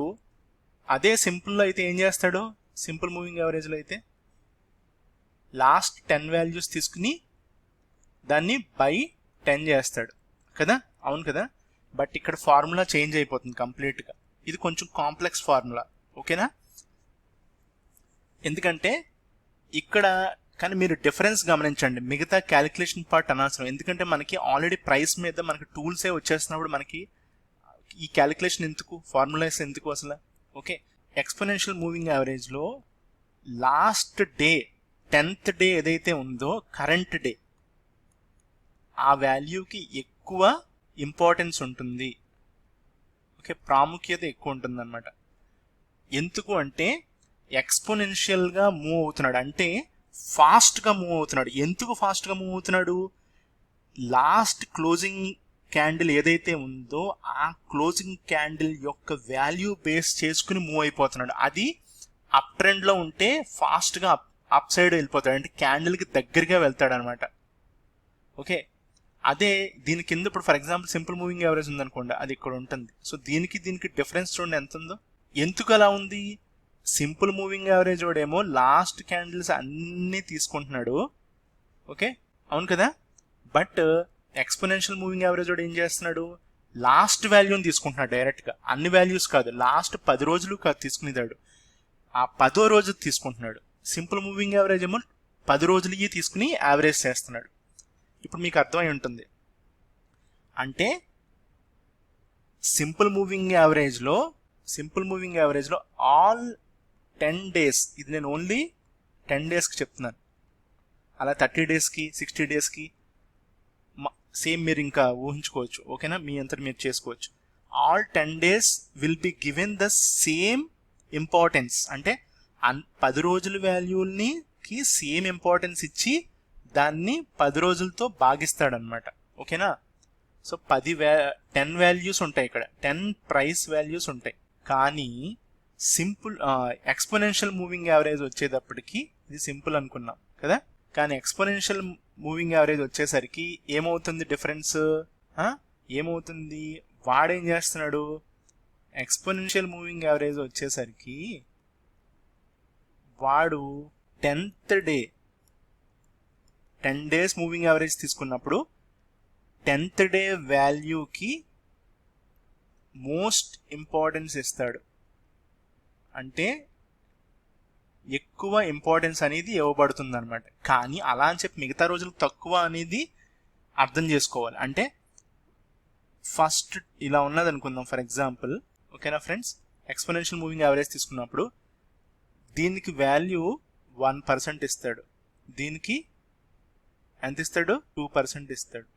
అదే సింపుల్లో అయితే ఏం చేస్తాడు, సింపుల్ మూవింగ్ యావరేజ్లో అయితే లాస్ట్ 10 values తీసుకుని దాన్ని బై 10 చేస్తాడు కదా, అవును కదా. బట్ ఇక్కడ ఫార్ములా చేంజ్ అయిపోతుంది కంప్లీట్గా. ఇది కొంచెం కాంప్లెక్స్ ఫార్ములా, ఓకేనా? ఎందుకంటే ఇక్కడ కానీ మీరు డిఫరెన్స్ గమనించండి, మిగతా క్యాలిక్యులేషన్ పార్ట్ అనవసరం. ఎందుకంటే మనకి ఆల్రెడీ ప్రైస్ మీద మనకి టూల్సే వచ్చేస్తున్నప్పుడు మనకి ఈ క్యాలిక్యులేషన్ ఎందుకు, ఫార్ములాస్ ఎందుకు అసలు? ఓకే, ఎక్స్పోనెన్షియల్ మూవింగ్ యావరేజ్లో లాస్ట్ డే 10th డే ఏదైతే ఉందో కరెంట్ డే, ఆ వాల్యూకి ఎక్కువ ఇంపార్టెన్స్ ఉంటుంది. ఓకే, ప్రాముఖ్యత ఎక్కువ ఉంటుంది అనమాట. ఎందుకు అంటే ఎక్స్పోనెన్షియల్గా మూవ్ అవుతున్నాడు, అంటే ఫాస్ట్గా మూవ్ అవుతున్నాడు. ఎందుకు ఫాస్ట్గా మూవ్ అవుతున్నాడు? లాస్ట్ క్లోజింగ్ క్యాండిల్ ఏదైతే ఉందో ఆ క్లోజింగ్ క్యాండిల్ యొక్క వాల్యూ బేస్ చేసుకుని మూవ్ అయిపోతున్నాడు. అది అప్ ట్రెండ్లో ఉంటే ఫాస్ట్గా అప్ సైడ్ వెళ్ళిపోతాడు, అంటే క్యాండిల్కి దగ్గరగా వెళ్తాడు అనమాట. ఓకే, అదే దీని కింద ఇప్పుడు for example simple moving average ఉందనుకోండి, అది ఇక్కడ ఉంటుంది. సో దీనికి డిఫరెన్స్ చూడండి ఎంత ఉందో. ఎందుకు అలా ఉంది? సింపుల్ మూవింగ్ యావరేజ్ వాడేమో లాస్ట్ క్యాండిల్స్ అన్నీ తీసుకుంటున్నాడు, ఓకే, అవును కదా. బట్ ఎక్స్పోనెన్షియల్ మూవింగ్ యావరేజ్ వాడు ఏం చేస్తున్నాడు, లాస్ట్ వాల్యూని తీసుకుంటున్నాడు డైరెక్ట్గా, అన్ని వాల్యూస్ కాదు, లాస్ట్ 10 రోజులు కాదు తీసుకునేదాడు, ఆ 10వ రోజు తీసుకుంటున్నాడు. సింపుల్ మూవింగ్ యావరేజ్ ఏమో 10 రోజులకి తీసుకుని యావరేజ్ చేస్తున్నాడు. ఇప్పుడు మీకు అర్థమై ఉంటుంది, అంటే సింపుల్ మూవింగ్ యావరేజ్లో ఆల్ 10 days, ఇది నేను ఓన్లీ 10 daysకి చెప్తున్నాను, అలా 30 daysకి 60 daysకి సేమ్ మీరు ఇంకా ఊహించుకోవచ్చు, ఓకేనా, మీ అంతా మీరు చేసుకోవచ్చు. All 10 days will be given the same importance, అంటే 10 రోజుల వాల్యూకి సేమ్ ఇంపార్టెన్స్ ఇచ్చి దాన్ని 10 రోజులతో భాగిస్తాడనమాట, ఓకేనా. సో 10 వాల్యూస్ ఉంటాయి ఇక్కడ, 10 ప్రైస్ వాల్యూస్ ఉంటాయి. కానీ సింపుల్ ఎక్స్పోనెన్షియల్ మూవింగ్ యావరేజ్ వచ్చేటప్పటికి ఇది సింపుల్ అనుకున్నాం కదా, కానీ ఎక్స్పోనెన్షియల్ మూవింగ్ యావరేజ్ వచ్చేసరికి ఏమవుతుంది డిఫరెన్స్, ఏమవుతుంది? వాడేం చేస్తున్నాడు, ఎక్స్పోనెన్షియల్ మూవింగ్ యావరేజ్ వచ్చేసరికి వాడు 10th day 10 days moving average తీసుకున్నప్పుడు 10th డే వాల్యూకి మోస్ట్ ఇంపార్టెన్స్ ఇస్తాడు, అంటే ఎక్కువ ఇంపార్టెన్స్ అనేది ఇవ్వబడుతుంది అనమాట. కానీ అలా అని చెప్పి మిగతా రోజులు తక్కువ అనేది అర్థం చేసుకోవాలి. అంటే ఫస్ట్ ఇలా ఉన్నది అనుకుందాం ఫర్ ఎగ్జాంపుల్, ఓకేనా ఫ్రెండ్స్. ఎక్స్పోనెన్షియల్ మూవింగ్ యావరేజ్ తీసుకున్నప్పుడు దీనికి వాల్యూ 1% ఇస్తాడు, దీనికి ఎంత ఇస్తాడు, 2% ఇస్తాడు.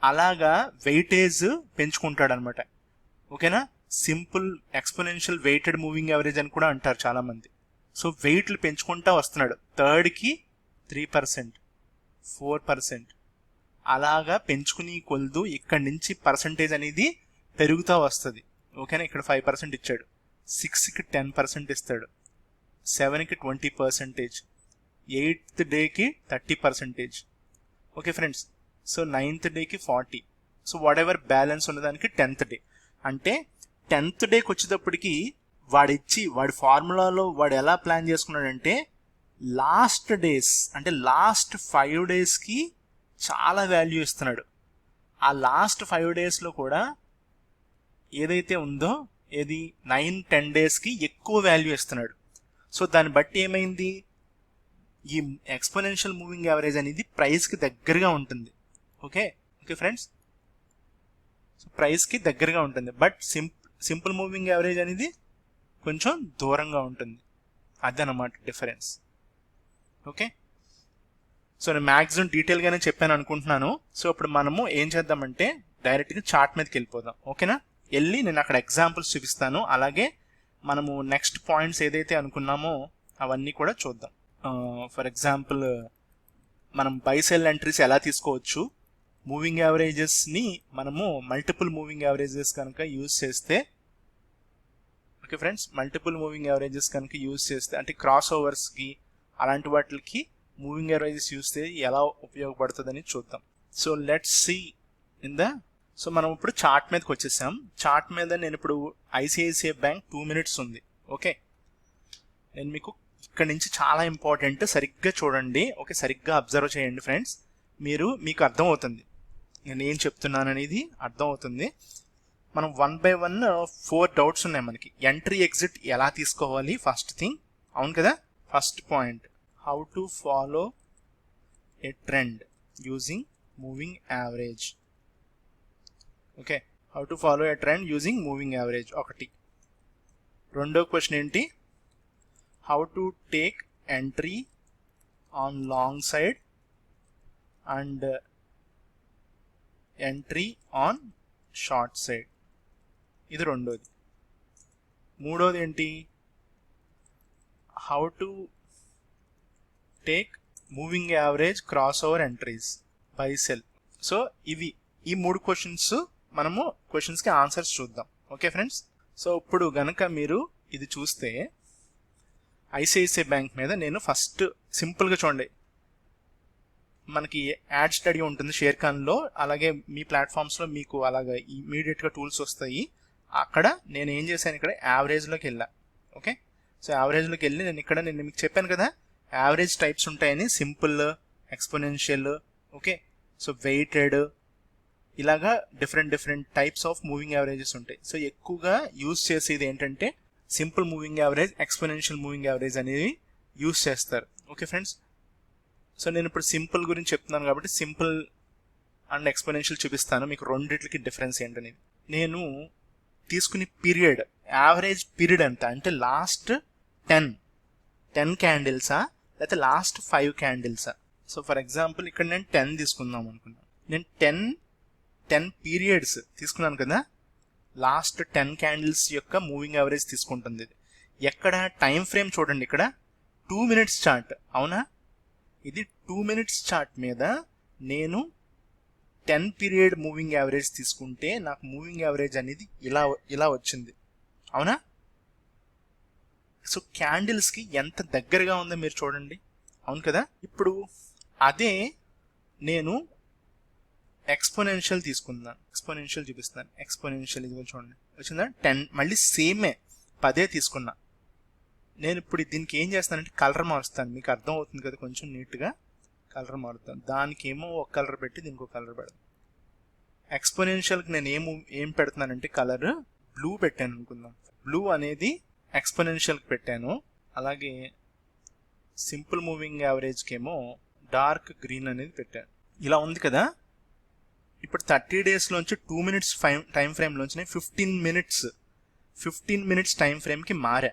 అలాగా వెయిటేజ్ పెంచుకుంటాడు అనమాట, ఓకేనా. Simple exponential weighted moving average అని కూడా అంటారు చాలా మంది. సో వెయిట్లు పెంచుకుంటా వస్తున్నాడు, 3rdకి 3%, 4%, అలాగా పెంచుకుని కొలుదు ఇక్కడి నుంచి పర్సంటేజ్ అనేది పెరుగుతూ వస్తుంది, ఓకేనా. ఇక్కడ 5% ఇచ్చాడు, 6కి 10% ఇస్తాడు, 7కి 20%, 8th డేకి 30%, ఓకే ఫ్రెండ్స్. సో 9th డేకి 40, సో వాట్ ఎవర్ బ్యాలెన్స్ ఉన్నదానికి 10th డే. అంటే 10th డేకి వచ్చేటప్పటికి వాడి ఫార్ములాలో వాడు ఎలా ప్లాన్ చేసుకున్నాడంటే లాస్ట్ డేస్, అంటే లాస్ట్ 5 daysకి చాలా వాల్యూ ఇస్తున్నాడు. ఆ లాస్ట్ 5 daysలో కూడా ఏదైతే ఉందో ఏది 9-10 daysకి ఎక్కువ వాల్యూ ఇస్తున్నాడు. సో దాన్ని బట్టి ఏమైంది, ఈ ఎక్స్పోనెన్షియల్ మూవింగ్ యావరేజ్ అనేది ప్రైస్కి దగ్గరగా ఉంటుంది. ఓకే ఓకే ఫ్రెండ్స్, సో ప్రైస్కి దగ్గరగా ఉంటుంది, బట్ సింపుల్ మూవింగ్ యావరేజ్ అనేది కొంచెం దూరంగా ఉంటుంది. అదనమాట డిఫరెన్స్. ఓకే, సో నేను మ్యాక్సిమం డీటెయిల్గానే చెప్పాను అనుకుంటున్నాను. సో ఇప్పుడు మనము ఏం చేద్దామంటే డైరెక్ట్గా చార్ట్ మీదకి వెళ్ళిపోదాం. ఓకేనా, వెళ్ళి నేను అక్కడ ఎగ్జాంపుల్స్ చూపిస్తాను. అలాగే మనము నెక్స్ట్ పాయింట్స్ ఏదైతే అనుకున్నామో అవన్నీ కూడా చూద్దాం. ఫర్ ఎగ్జాంపుల్ మనం బై సెల్ ఎంట్రీస్ ఎలా తీసుకోవచ్చు, మూవింగ్ యావరేజెస్ని మనము మల్టిపుల్ మూవింగ్ యావరేజెస్ కనుక యూజ్ చేస్తే, okay friends, multiple moving averages కనుక యూజ్ చేస్తే అంటే క్రాస్ ఓవర్స్కి అలాంటి వాటికి మూవింగ్ యావరేజెస్ యూజ్ చేస్తే ఎలా ఉపయోగపడుతుందని చూద్దాం. So let's see in the, so మనం ఇప్పుడు చార్ట్ మీదకి వచ్చేసాం. చార్ట్ మీద నేను ఇప్పుడు ఐసిఐసిఐ బ్యాంక్ 2 minutes ఉంది. ఓకే, నేను మీకు ఇక్కడ నుంచి చాలా ఇంపార్టెంట్, సరిగ్గా చూడండి. ఓకే, సరిగ్గా అబ్జర్వ్ చేయండి ఫ్రెండ్స్, మీకు అర్థమవుతుంది నేను ఏం చెప్తున్నాను అనేది అర్థమవుతుంది. మనం 1 by 1 4 డౌట్స్ ఉన్నాయి మనకి. ఎంట్రీ ఎగ్జిట్ ఎలా తీసుకోవాలి ఫస్ట్ థింగ్, అవును కదా. First point, how to follow A trend using moving average. Okay, how to follow A trend using moving average ఒకటి. రెండో క్వశ్చన్ ఏంటి, how to take entry on long side and entry on short side. ఇది రెండోది. మూడోది ఏంటి, how to take moving average cross over entries buy sell. So ఈ 3 questions మనము క్వశ్చన్స్కి ఆన్సర్స్ చూద్దాం. ఓకే ఫ్రెండ్స్, సో ఇప్పుడు గనక మీరు ఇది చూస్తే ఐసిఐసిఐ బ్యాంక్ మీద నేను ఫస్ట్ సింపుల్గా చూడండి, మనకి యాడ్ స్టడీ ఉంటుంది షేర్ ఖాన్లో, అలాగే మీ ప్లాట్ఫామ్స్లో మీకు అలాగే ఇమీడియట్గా టూల్స్ వస్తాయి. అక్కడ నేను ఏం చేశాను, ఇక్కడ యావరేజ్లోకి వెళ్ళా. ఓకే, సో యావరేజ్లోకి వెళ్ళి నేను మీకు చెప్పాను కదా యావరేజ్ టైప్స్ ఉంటాయని, simple, exponential, okay, so weighted, ఇలాగా different types of moving averages ఉంటాయి. సో ఎక్కువగా యూజ్ చేసేది ఏంటంటే simple moving average, exponential moving average అనేవి యూజ్ చేస్తారు. ఓకే ఫ్రెండ్స్, సో నేను ఇప్పుడు సింపుల్ గురించి చెప్తున్నాను కాబట్టి సింపుల్ అండ్ ఎక్స్పోనెన్షియల్ చూపిస్తాను మీకు రెండిట్లకి డిఫరెన్స్ ఏంటనేది. నేను తీసుకునే పీరియడ్, యావరేజ్ పీరియడ్ ఎంత అంటే లాస్ట్ 10 క్యాండిల్సా లేకపోతే లాస్ట్ 5 క్యాండిల్సా. సో ఫర్ ఎగ్జాంపుల్ ఇక్కడ నేను 10 తీసుకుందాం అనుకున్నాను. నేను 10 పీరియడ్స్ తీసుకున్నాను కదా, లాస్ట్ 10 క్యాండిల్స్ యొక్క మూవింగ్ యావరేజ్ తీసుకుంటుంది. ఇది ఎక్కడ టైం ఫ్రేమ్ చూడండి, ఇక్కడ 2 minutes చార్ట్, అవునా. ఇది 2 minutes చార్ట్ మీద నేను 10 పీరియడ్ మూవింగ్ యావరేజ్ తీసుకుంటే నాకు మూవింగ్ యావరేజ్ అనేది ఇలా వచ్చింది, అవునా. సో క్యాండిల్స్కి ఎంత దగ్గరగా ఉందో మీరు చూడండి, అవును కదా. ఇప్పుడు అదే నేను ఎక్స్పోనెన్షియల్ తీసుకుందాను, ఎక్స్పోనెన్షియల్ చూపిస్తాను. ఎక్స్పోనెన్షియల్ ఇది చూడండి వచ్చిందా, 10 మళ్ళీ సేమే 10 తీసుకున్నా. నేను ఇప్పుడు దీనికి ఏం చేస్తానంటే కలర్ మారుస్తాను, మీకు అర్థం అవుతుంది కదా, కొంచెం నీట్గా కలర్ మారుతాను. దానికి ఏమో ఒక కలర్ పెట్టి దీనికి ఒక కలర్ పెడతాను. ఎక్స్పోనెన్షియల్కి నేను ఏం పెడుతున్నానంటే కలర్ బ్లూ పెట్టాను అనుకుందాం. బ్లూ అనేది ఎక్స్పోనెన్షియల్కి పెట్టాను. అలాగే సింపుల్ మూవింగ్ యావరేజ్కి ఏమో డార్క్ గ్రీన్ అనేది పెట్టాను. ఇలా ఉంది కదా. ఇప్పుడు 30 daysలోంచి 2 minutes టైం ఫ్రేమ్లోంచి 15 minutes టైం ఫ్రేమ్కి మారా.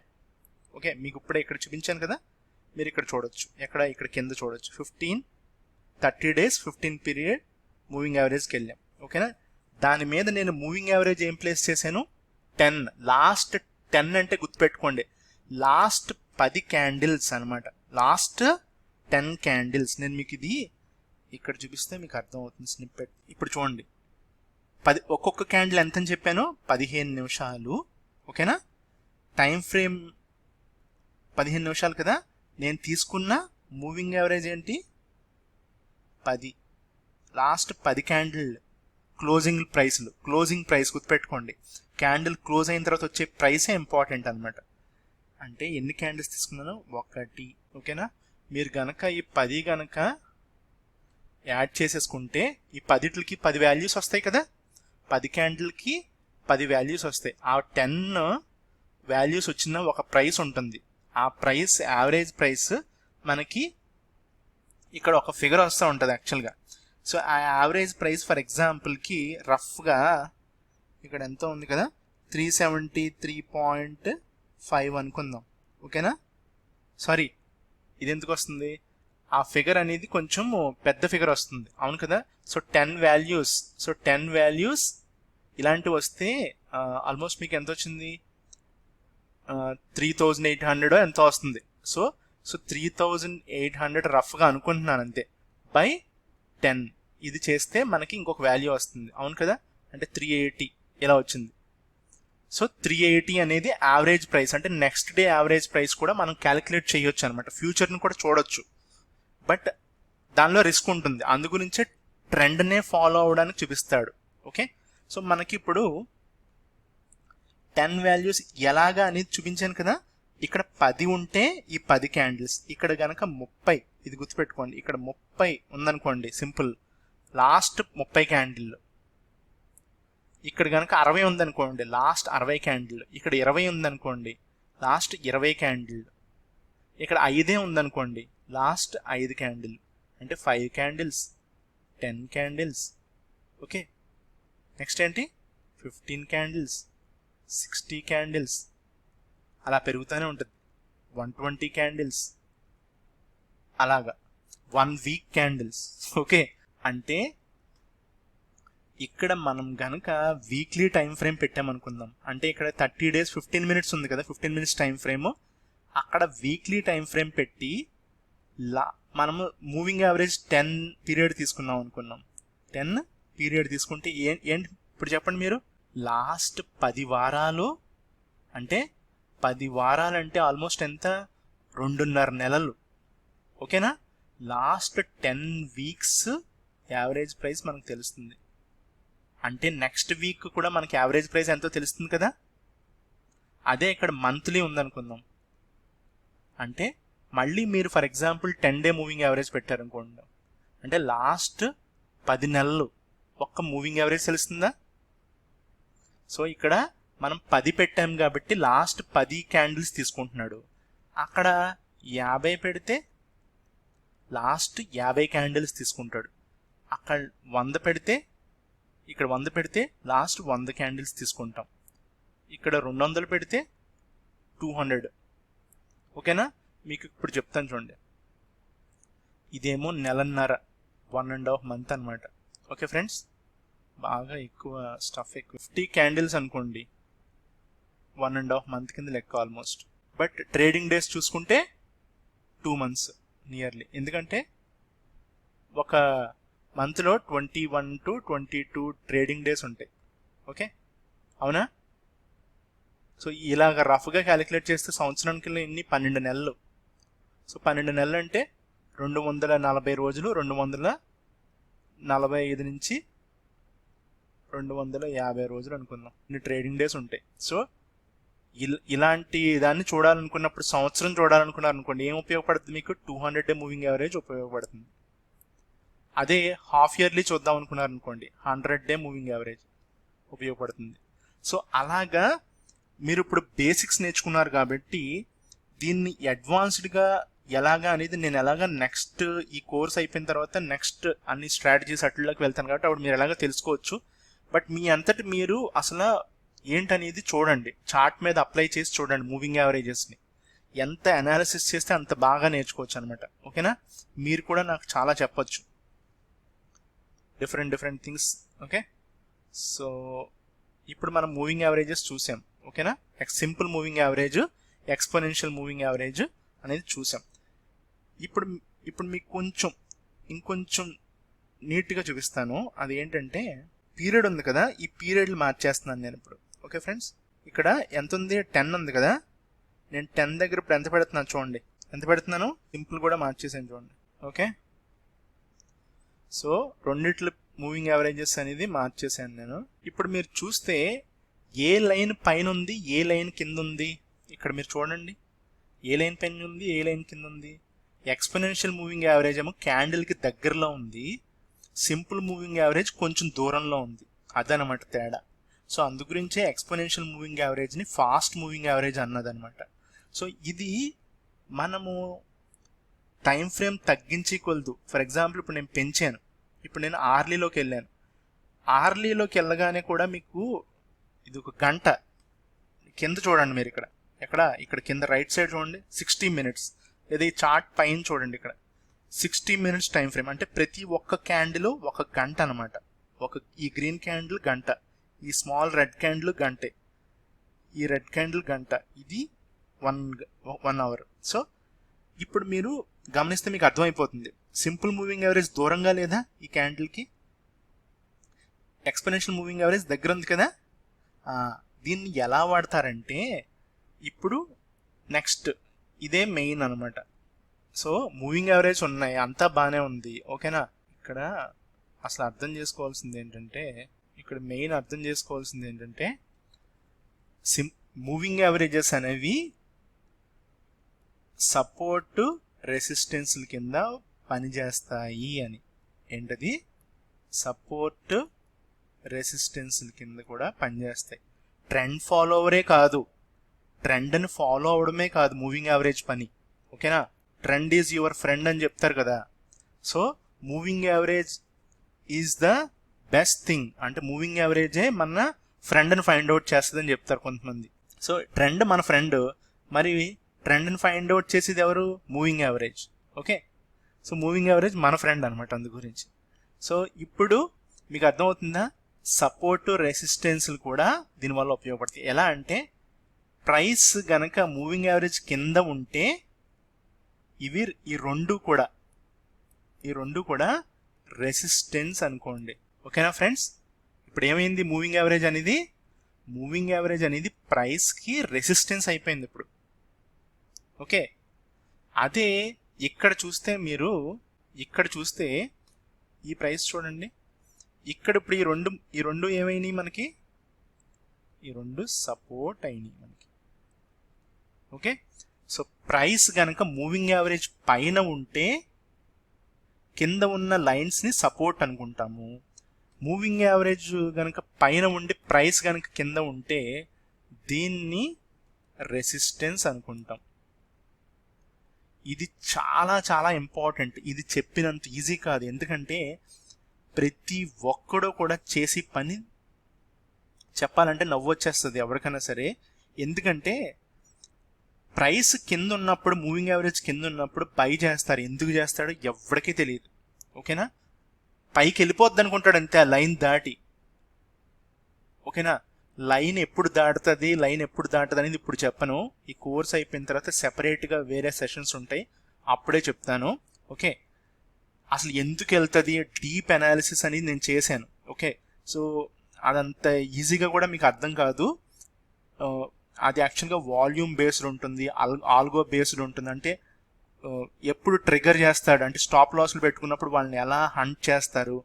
ఓకే, మీకు ఇప్పుడే ఇక్కడ చూపించాను కదా, మీరు ఇక్కడ చూడొచ్చు, ఇక్కడ కింద చూడొచ్చు. 30 days 15 పీరియడ్ మూవింగ్ యావరేజ్కి వెళ్ళాం. ఓకేనా, దాని మీద నేను మూవింగ్ యావరేజ్ ఏం ప్లేస్ చేశాను, 10. లాస్ట్ 10 అంటే గుర్తుపెట్టుకోండి, లాస్ట్ 10 క్యాండిల్స్ అనమాట. Last 10 candles. నేను మీకు ఇది ఇక్కడ చూపిస్తే మీకు అర్థం అవుతుంది స్నిప్పెట్. ఇప్పుడు చూడండి, ఒక్కొక్క క్యాండిల్ ఎంత అని చెప్పాను, 15 నిమిషాలు. ఓకేనా, టైం ఫ్రేమ్ 15 నిమిషాలు కదా. నేను తీసుకున్న మూవింగ్ యావరేజ్ ఏంటి, 10. లాస్ట్ 10 క్యాండిల్ క్లోజింగ్ ప్రైస్ గుర్తుపెట్టుకోండి. క్యాండిల్ క్లోజ్ అయిన తర్వాత వచ్చే ప్రైసే ఇంపార్టెంట్ అనమాట. అంటే ఎన్ని క్యాండిల్స్ తీసుకున్నాను, 1. ఓకేనా, మీరు గనక ఈ 10 గనక యాడ్ చేసేసుకుంటే ఈ 10కి 10 వాల్యూస్ వస్తాయి కదా, 10 క్యాండిల్కి 10 వాల్యూస్ వస్తాయి. ఆ 10 వాల్యూస్ వచ్చిన ఒక ప్రైస్ ఉంటుంది. ఆ ప్రైస్ యావరేజ్ ప్రైస్ మనకి ఇక్కడ ఒక ఫిగర్ వస్తూ ఉంటుంది యాక్చువల్గా. సో ఆ యావరేజ్ ప్రైస్ ఫర్ ఎగ్జాంపుల్కి రఫ్గా ఇక్కడ ఎంత ఉంది కదా, 373.5 అనుకుందాం. ఓకేనా, సారీ ఇది ఎందుకు వస్తుంది, ఆ ఫిగర్ అనేది కొంచెం పెద్ద ఫిగర్ వస్తుంది, అవును కదా. సో 10 వాల్యూస్ ఇలాంటివి వస్తే ఆల్మోస్ట్ మీకు ఎంత వచ్చింది, 3800 ఎంతో వస్తుంది. సో 3800 రఫ్గా అనుకుంటున్నాను అంతే, బై 10 ఇది చేస్తే మనకి ఇంకొక వాల్యూ వస్తుంది, అవును కదా, అంటే 380 ఇలా వచ్చింది. సో 380 అనేది యావరేజ్ ప్రైస్, అంటే నెక్స్ట్ డే యావరేజ్ ప్రైస్ కూడా మనం క్యాలిక్యులేట్ చేయొచ్చు అనమాట, ఫ్యూచర్ని కూడా చూడొచ్చు. బట్ దానిలో రిస్క్ ఉంటుంది, అందు గురించే ట్రెండ్నే ఫాలో అవడానికి చూపిస్తాడు. ఓకే, సో మనకి ఇప్పుడు 10 వాల్యూస్ ఎలాగా అనేది చూపించాను కదా. ఇక్కడ 10 ఉంటే ఈ 10 క్యాండిల్స్, ఇక్కడ కనుక 30, ఇది గుర్తుపెట్టుకోండి, ఇక్కడ 30 ఉందనుకోండి సింపుల్, లాస్ట్ 30 క్యాండిల్. ఇక్కడ కనుక 60 ఉందనుకోండి, లాస్ట్ 60 క్యాండిల్. ఇక్కడ 20 ఉందనుకోండి, లాస్ట్ 20 క్యాండిల్. ఇక్కడ 5 ఉందనుకోండి, లాస్ట్ 5 క్యాండిల్. అంటే 5 క్యాండిల్స్, 10 క్యాండిల్స్. ఓకే, నెక్స్ట్ ఏంటి, 15 క్యాండిల్స్, 60 క్యాండిల్స్, అలా పెరుగుతూనే ఉంటుంది. 120 క్యాండిల్స్, అలాగా 1 వీక్ క్యాండిల్స్. ఓకే, అంటే ఇక్కడ మనం గనక వీక్లీ టైం ఫ్రేమ్ పెట్టామనుకుందాం, అంటే ఇక్కడ 30 days 15 minutes ఉంది కదా, 15 minutes టైం ఫ్రేమ్, అక్కడ వీక్లీ టైం ఫ్రేమ్ పెట్టి మనము మూవింగ్ యావరేజ్ 10 పీరియడ్ తీసుకున్నాం అనుకున్నాం. 10 పీరియడ్ తీసుకుంటే ఏంటి ఇప్పుడు చెప్పండి మీరు, లాస్ట్ 10 వారాలు, అంటే 10 వారాలు అంటే ఆల్మోస్ట్ ఎంత, 2.5 నెలలు. ఓకేనా, లాస్ట్ 10 weeks యావరేజ్ ప్రైస్ మనకు తెలుస్తుంది, అంటే నెక్స్ట్ వీక్ కూడా మనకి యావరేజ్ ప్రైస్ ఎంతో తెలుస్తుంది కదా. అదే ఇక్కడ మంత్లీ ఉందనుకుందాం, అంటే మళ్ళీ మీరు for example 10 day moving average పెట్టారనుకోండి, అంటే లాస్ట్ 10 నెలలు ఒక్క మూవింగ్ యావరేజ్ తెలుస్తుందా. సో ఇక్కడ మనం 10 పెట్టాం కాబట్టి లాస్ట్ 10 క్యాండిల్స్ తీసుకుంటున్నాడు. అక్కడ 50 పెడితే లాస్ట్ 50 క్యాండిల్స్ తీసుకుంటాడు. అక్కడ 100 పెడితే, ఇక్కడ 100 పెడితే లాస్ట్ 100 క్యాండిల్స్ తీసుకుంటాం. ఇక్కడ 200 పెడితే 200. ఓకేనా, మీకు ఇప్పుడు చెప్తాను చూడండి, ఇదేమో నెలన్నర, 1.5 month అనమాట. ఓకే ఫ్రెండ్స్, బాగా ఎక్కువ స్టఫ్, ఎక్కువ 50 క్యాండిల్స్ అనుకోండి, 1.5 month కింద లెక్క ఆల్మోస్ట్. బట్ ట్రేడింగ్ డేస్ చూసుకుంటే 2 months నియర్లీ, ఎందుకంటే ఒక మంత్లో 21 to 22 ట్రేడింగ్ డేస్ ఉంటాయి. ఓకే, అవునా. సో ఇలాగ రఫ్గా క్యాలిక్యులేట్ చేస్తే సంవత్సరానికి ఎన్ని, 12 నెలలు. సో 12 నెలలు అంటే 240 రోజులు, 245 నుంచి 250 రోజులు అనుకుందాం, ఇన్ని ట్రేడింగ్ డేస్ ఉంటాయి. సో ఇలాంటి దాన్ని చూడాలనుకున్నప్పుడు, సంవత్సరం చూడాలనుకున్నారు అనుకోండి, ఏం ఉపయోగపడుతుంది మీకు, 200 day మూవింగ్ యావరేజ్ ఉపయోగపడుతుంది. అదే హాఫ్ ఇయర్లీ చూద్దాం అనుకున్నారు అనుకోండి, 100 day మూవింగ్ యావరేజ్ ఉపయోగపడుతుంది. సో అలాగా మీరు ఇప్పుడు బేసిక్స్ నేర్చుకున్నారు కాబట్టి దీన్ని అడ్వాన్స్డ్గా ఎలాగా అనేది నేను ఎలాగా నెక్స్ట్ ఈ కోర్స్ అయిపోయిన తర్వాత నెక్స్ట్ అన్ని స్ట్రాటజీస్ అట్లలోకి వెళ్తాను కాబట్టి అప్పుడు మీరు ఎలాగో తెలుసుకోవచ్చు. బట్ మీ అంతటి మీరు అసలు ఏంటనేది చూడండి, చార్ట్ మీద అప్లై చేసి చూడండి, మూవింగ్ యావరేజెస్ని ఎంత అనాలిసిస్ చేస్తే అంత బాగా నేర్చుకోవచ్చు అనమాట. ఓకేనా, మీరు కూడా నాకు చాలా చెప్పచ్చు, డిఫరెంట్ థింగ్స్. ఓకే, సో ఇప్పుడు మనం మూవింగ్ యావరేజెస్ చూసాం. ఓకేనా, simple moving average, exponential moving average అనేది చూసాం. ఇప్పుడు మీకు ఇంకొంచెం నీట్గా చూపిస్తాను. అది ఏంటంటే పీరియడ్ ఉంది కదా, ఈ పీరియడ్లు మార్చేస్తున్నాను నేను ఇప్పుడు. ఓకే ఫ్రెండ్స్, ఇక్కడ ఎంత ఉంది, 10 ఉంది కదా, నేను 10 దగ్గర ఇప్పుడు ఎంత పెడుతున్నాను చూడండి, ఎంత పెడుతున్నాను, సింపుల్ కూడా మార్చేసాను చూడండి. ఓకే, సో రెండిట్లు మూవింగ్ యావరేజెస్ అనేది మార్చేసాను నేను. ఇప్పుడు మీరు చూస్తే ఏ లైన్ పైన ఉంది, ఏ లైన్ కింద ఉంది, ఇక్కడ మీరు చూడండి, ఏ లైన్ పైన ఉంది, ఏ లైన్ కింద ఉంది. ఎక్స్పోనెన్షియల్ మూవింగ్ యావరేజ్ ఏమో క్యాండిల్కి దగ్గరలో ఉంది, సింపుల్ మూవింగ్ యావరేజ్ కొంచెం దూరంలో ఉంది, అదనమాట తేడా. సో అందు గురించే ఎక్స్పోనెన్షియల్ మూవింగ్ యావరేజ్ని ఫాస్ట్ మూవింగ్ యావరేజ్ అన్నదనమాట. సో ఇది మనము టైం ఫ్రేమ్ తగ్గించి కొలదు. ఫర్ ఎగ్జాంపుల్ ఇప్పుడు నేను పెంచాను, ఇప్పుడు నేను ఆర్లీలోకి వెళ్ళాను. ఆర్లీలోకి వెళ్ళగానే కూడా మీకు ఇది ఒక గంట కింద చూడండి. మీరు ఇక్కడ కింద రైట్ సైడ్ చూడండి 60 minutes. లేదా ఈ చార్ట్ పైన చూడండి, ఇక్కడ 60 minutes టైం ఫ్రేమ్. అంటే ప్రతి ఒక్క క్యాండిల్ ఒక గంట అనమాట. ఈ గ్రీన్ క్యాండిల్ గంట, ఈ స్మాల్ రెడ్ క్యాండిల్ గంటే, ఈ రెడ్ క్యాండిల్ గంట, ఇది 1 hour. సో ఇప్పుడు మీరు గమనిస్తే మీకు అర్థమైపోతుంది, సింపుల్ మూవింగ్ యావరేజ్ దూరంగా లేదా ఈ క్యాండిల్కి, ఎక్స్పోనెన్షియల్ మూవింగ్ యావరేజ్ దగ్గర ఉంది కదా. దీన్ని ఎలా వాడతారంటే, ఇప్పుడు నెక్స్ట్ ఇదే మెయిన్ అనమాట. సో మూవింగ్ యావరేజ్ ఉన్నాయి, అంతా బాగానే ఉంది, ఓకేనా. ఇక్కడ అసలు అర్థం చేసుకోవాల్సింది ఏంటంటే, మూవింగ్ యావరేజెస్ అనేవి సపోర్ట్ రెసిస్టెన్స్ల కింద పనిచేస్తాయి అని. ఏంటది? సపోర్ట్ రెసిస్టెన్స్ల కింద కూడా పనిచేస్తాయి. ట్రెండ్ ఫాలోవరే కాదు, ట్రెండ్ని ఫాలో అవడమే కాదు మూవింగ్ యావరేజ్ పని, ఓకేనా. ట్రెండ్ ఈజ్ యువర్ ఫ్రెండ్ అని చెప్తారు కదా. So moving average is the best thing. అంటే మూవింగ్ యావరేజే మన ఫ్రెండ్ని ఫైండ్ అవుట్ చేస్తుందని చెప్తారు కొంతమంది. సో ట్రెండ్ మన ఫ్రెండ్, మరి ట్రెండ్ని ఫైండ్ అవుట్ చేసేది ఎవరు? Moving average. Okay, so moving average మన ఫ్రెండ్ అనమాట, అందు గురించి. సో ఇప్పుడు మీకు అర్థమవుతుందా, సపోర్ట్ రెసిస్టెన్స్లు కూడా దీనివల్ల ఉపయోగపడతాయి. ఎలా అంటే, ప్రైస్ గనక మూవింగ్ యావరేజ్ కింద ఉంటే ఈ రెండు కూడా రెసిస్టెన్స్ అనుకోండి, ఓకేనా ఫ్రెండ్స్. ఇప్పుడు ఏమైంది, మూవింగ్ యావరేజ్ అనేది ప్రైస్కి రెసిస్టెన్స్ అయిపోయింది ఇప్పుడు, ఓకే. అదే ఇక్కడ చూస్తే ఈ ప్రైస్ చూడండి, ఇక్కడ ఇప్పుడు ఈ రెండు ఏమైనాయి మనకి, ఈ రెండు సపోర్ట్ అయినాయి మనకి, ఓకే. సో ప్రైస్ గనక మూవింగ్ యావరేజ్ పైన ఉంటే కింద ఉన్న లైన్స్ని సపోర్ట్ అనుకుంటాము. మూవింగ్ యావరేజ్ గనక పైన ఉండి ప్రైస్ గనక కింద ఉంటే దీన్ని రెసిస్టెన్స్ అనుకుంటాం. ఇది చాలా చాలా ఇంపార్టెంట్. ఇది చెప్పినంత ఈజీ కాదు, ఎందుకంటే ప్రతి ఒక్కడో కూడా చేసి పని చెప్పాలంటే నవ్వొచ్చేస్తుంది ఎవరికైనా సరే. ఎందుకంటే ప్రైస్ కింద ఉన్నప్పుడు, మూవింగ్ యావరేజ్ కింద ఉన్నప్పుడు బై చేస్తారు. ఎందుకు చేస్తాడో ఎవరికీ తెలియదు, ఓకేనా. పైకి వెళ్ళిపోద్ది అనుకుంటాడు అంతే, ఆ లైన్ దాటి, ఓకేనా. లైన్ ఎప్పుడు దాటుతుంది అనేది ఇప్పుడు చెప్పను. ఈ కోర్స్ అయిపోయిన తర్వాత సెపరేట్గా వేరే సెషన్స్ ఉంటాయి, అప్పుడే చెప్తాను, ఓకే. అసలు ఎందుకు వెళ్తుంది, డీప్ అనాలిసిస్ అనేది నేను చేశాను, ఓకే. సో అదంత ఈజీగా కూడా మీకు అర్థం కాదు. అది యాక్చువల్గా వాల్యూమ్ బేస్డ్ ఉంటుంది, ఆల్గో బేస్డ్ ఉంటుంది. అంటే ఎప్పుడు ట్రిగర్ చేస్తాడు, అంటే స్టాప్ లాస్లు పెట్టుకున్నప్పుడు వాళ్ళని ఎలా హంట్ చేస్తారు,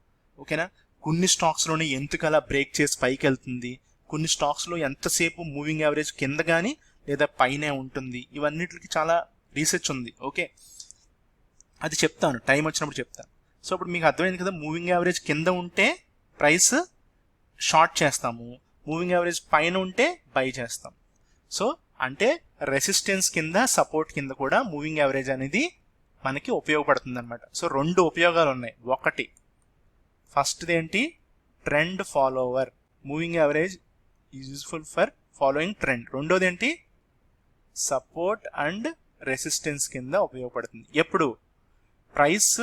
ఓకేనా. కొన్ని స్టాక్స్లోనే ఎందుకు అలా బ్రేక్ చేసి పైకి వెళ్తుంది, కొన్ని స్టాక్స్లో ఎంతసేపు మూవింగ్ యావరేజ్ కింద కానీ లేదా పైనే ఉంటుంది. ఇవన్నిటికి చాలా రీసెర్చ్ ఉంది, ఓకే. అది చెప్తాను, టైం వచ్చినప్పుడు చెప్తాను. సో ఇప్పుడు మీకు అర్థమైంది కదా, మూవింగ్ యావరేజ్ కింద ఉంటే ప్రైస్ షార్ట్ చేస్తాము, మూవింగ్ యావరేజ్ పైన ఉంటే బై చేస్తాం. సో అంటే రెసిస్టెన్స్ కింద, సపోర్ట్ కింద కూడా మూవింగ్ యావరేజ్ అనేది మనకి ఉపయోగపడుతుంది అనమాట. సో రెండు ఉపయోగాలు ఉన్నాయి. ఒకటి, ఫస్ట్ది ఏంటి, trend follower, moving average is useful for following trend. రెండోది ఏంటి, సపోర్ట్ అండ్ రెసిస్టెన్స్ కింద ఉపయోగపడుతుంది. ఎప్పుడు ప్రైస్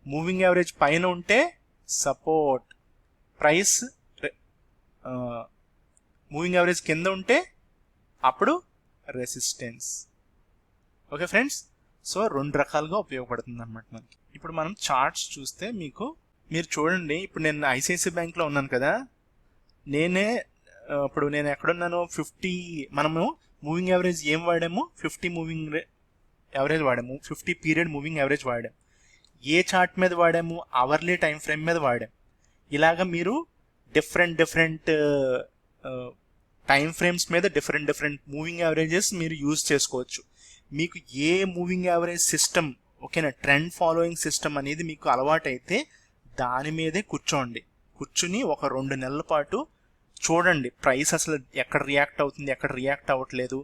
మూవింగ్ యావరేజ్ పైన ఉంటే సపోర్ట్, ప్రైస్ మూవింగ్ యావరేజ్ కింద ఉంటే అప్పుడు రెసిస్టెన్స్, ఓకే ఫ్రెండ్స్. సో రెండు రకాలుగా ఉపయోగపడుతుంది అనమాట మనకి. ఇప్పుడు మనం చార్ట్స్ చూస్తే మీరు చూడండి, ఇప్పుడు నేను ఐసిఐసిఐ బ్యాంక్లో ఉన్నాను కదా, ఇప్పుడు నేను ఎక్కడున్నాను, 50, మనము మూవింగ్ యావరేజ్ ఏం వాడాము, 50 మూవింగ్ యావరేజ్ వాడాము, 50 పీరియడ్ మూవింగ్ యావరేజ్ వాడాము. ఏ చార్ట్ మీద వాడాము, అవర్లీ టైం ఫ్రేమ్ మీద వాడాము. ఇలాగ మీరు డిఫరెంట్ టైం ఫ్రేమ్స్ మీద డిఫరెంట్ మూవింగ్ యావరేజెస్ మీరు యూజ్ చేసుకోవచ్చు. మీకు ఏ మూవింగ్ యావరేజ్ సిస్టమ్, ఓకేనా, ట్రెండ్ ఫాలోయింగ్ సిస్టమ్ అనేది మీకు అలవాటైతే దాని మీదే కూర్చుని ఒక 2 నెలల పాటు చూడండి ప్రైస్ అసలు ఎక్కడ రియాక్ట్ అవుతుంది, ఎక్కడ రియాక్ట్ అవ్వట్లేదు,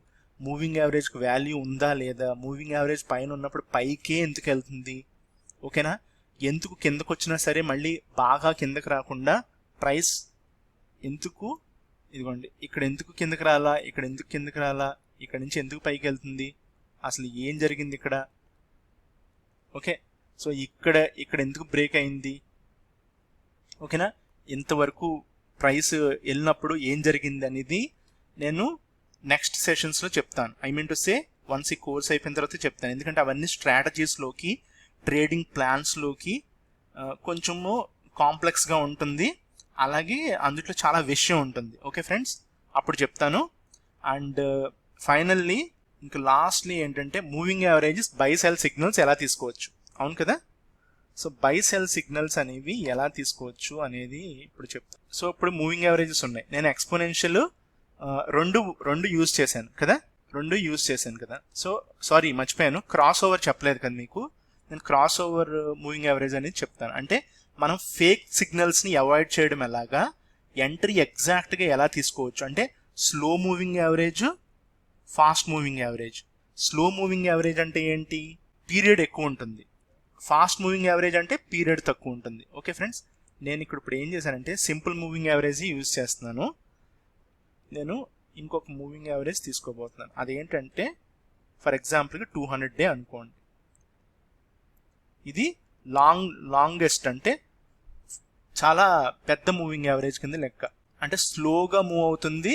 మూవింగ్ యావరేజ్కి వాల్యూ ఉందా లేదా, మూవింగ్ యావరేజ్ పైన ఉన్నప్పుడు పైకే ఎందుకు వెళ్తుంది, ఓకేనా, ఎందుకు కిందకు వచ్చినా సరే మళ్ళీ బాగా కిందకి రాకుండా ప్రైస్ ఎందుకు, ఇదిగోండి ఇక్కడ ఎందుకు కిందకి రాలా, ఇక్కడ ఎందుకు కిందకి రాలా, ఇక్కడ నుంచి ఎందుకు పైకి వెళ్తుంది, అసలు ఏం జరిగింది ఇక్కడ, ఓకే. సో ఇక్కడ ఎందుకు బ్రేక్ అయింది, ఓకేనా, ఇంతవరకు ప్రైస్ వెళ్ళినప్పుడు ఏం జరిగింది అనేది నేను నెక్స్ట్ సెషన్స్లో చెప్తాను. I mean to say once ఈ కోర్స్ అయిపోయిన తర్వాత చెప్తాను. ఎందుకంటే అవన్నీ స్ట్రాటజీస్లోకి, ట్రేడింగ్ ప్లాన్స్లోకి కొంచెము కాంప్లెక్స్గా ఉంటుంది, అలాగే అందులో చాలా విషయం ఉంటుంది. ఓకే ఫ్రెండ్స్, అప్పుడు చెప్తాను. అండ్ ఫైనల్లీ ఇంకా లాస్ట్లీ ఏంటంటే moving averages buy sell signals ఎలా తీసుకోవచ్చు, అవును కదా. సో బై సెల్ సిగ్నల్స్ అనేవి ఎలా తీసుకోవచ్చు అనేది ఇప్పుడు చెప్తాను. సో ఇప్పుడు మూవింగ్ యావరేజెస్ ఉన్నాయి, నేను ఎక్స్పోనెన్షియల్ రెండు యూజ్ చేశాను కదా, సో సారీ మర్చిపోయాను, క్రాస్ ఓవర్ చెప్పలేదు కదా మీకు. నేను క్రాస్ ఓవర్ మూవింగ్ యావరేజ్ అనేది చెప్తాను. అంటే మనం ఫేక్ సిగ్నల్స్ని అవాయిడ్ చేయడం ఎలాగా, ఎంట్రీ ఎగ్జాక్ట్గా ఎలా తీసుకోవచ్చు, అంటే slow moving average, fast moving average. Slow moving average అంటే ఏంటి, పీరియడ్ ఎక్కువ ఉంటుంది. ఫాస్ట్ మూవింగ్ యావరేజ్ అంటే పీరియడ్ తక్కువ ఉంటుంది. ఓకే ఫ్రెండ్స్, నేను ఇప్పుడు ఏం చేశానంటే సింపుల్ మూవింగ్ యావరేజ్ యూజ్ చేస్తున్నాను. నేను ఇంకొక మూవింగ్ యావరేజ్ తీసుకోబోతున్నాను. అదేంటంటే ఫర్ ఎగ్జాంపుల్గా 200 డే అనుకోండి. ఇది లాంగెస్ట్ అంటే చాలా పెద్ద మూవింగ్ యావరేజ్ కింద లెక్క. అంటే స్లోగా మూవ్ అవుతుంది,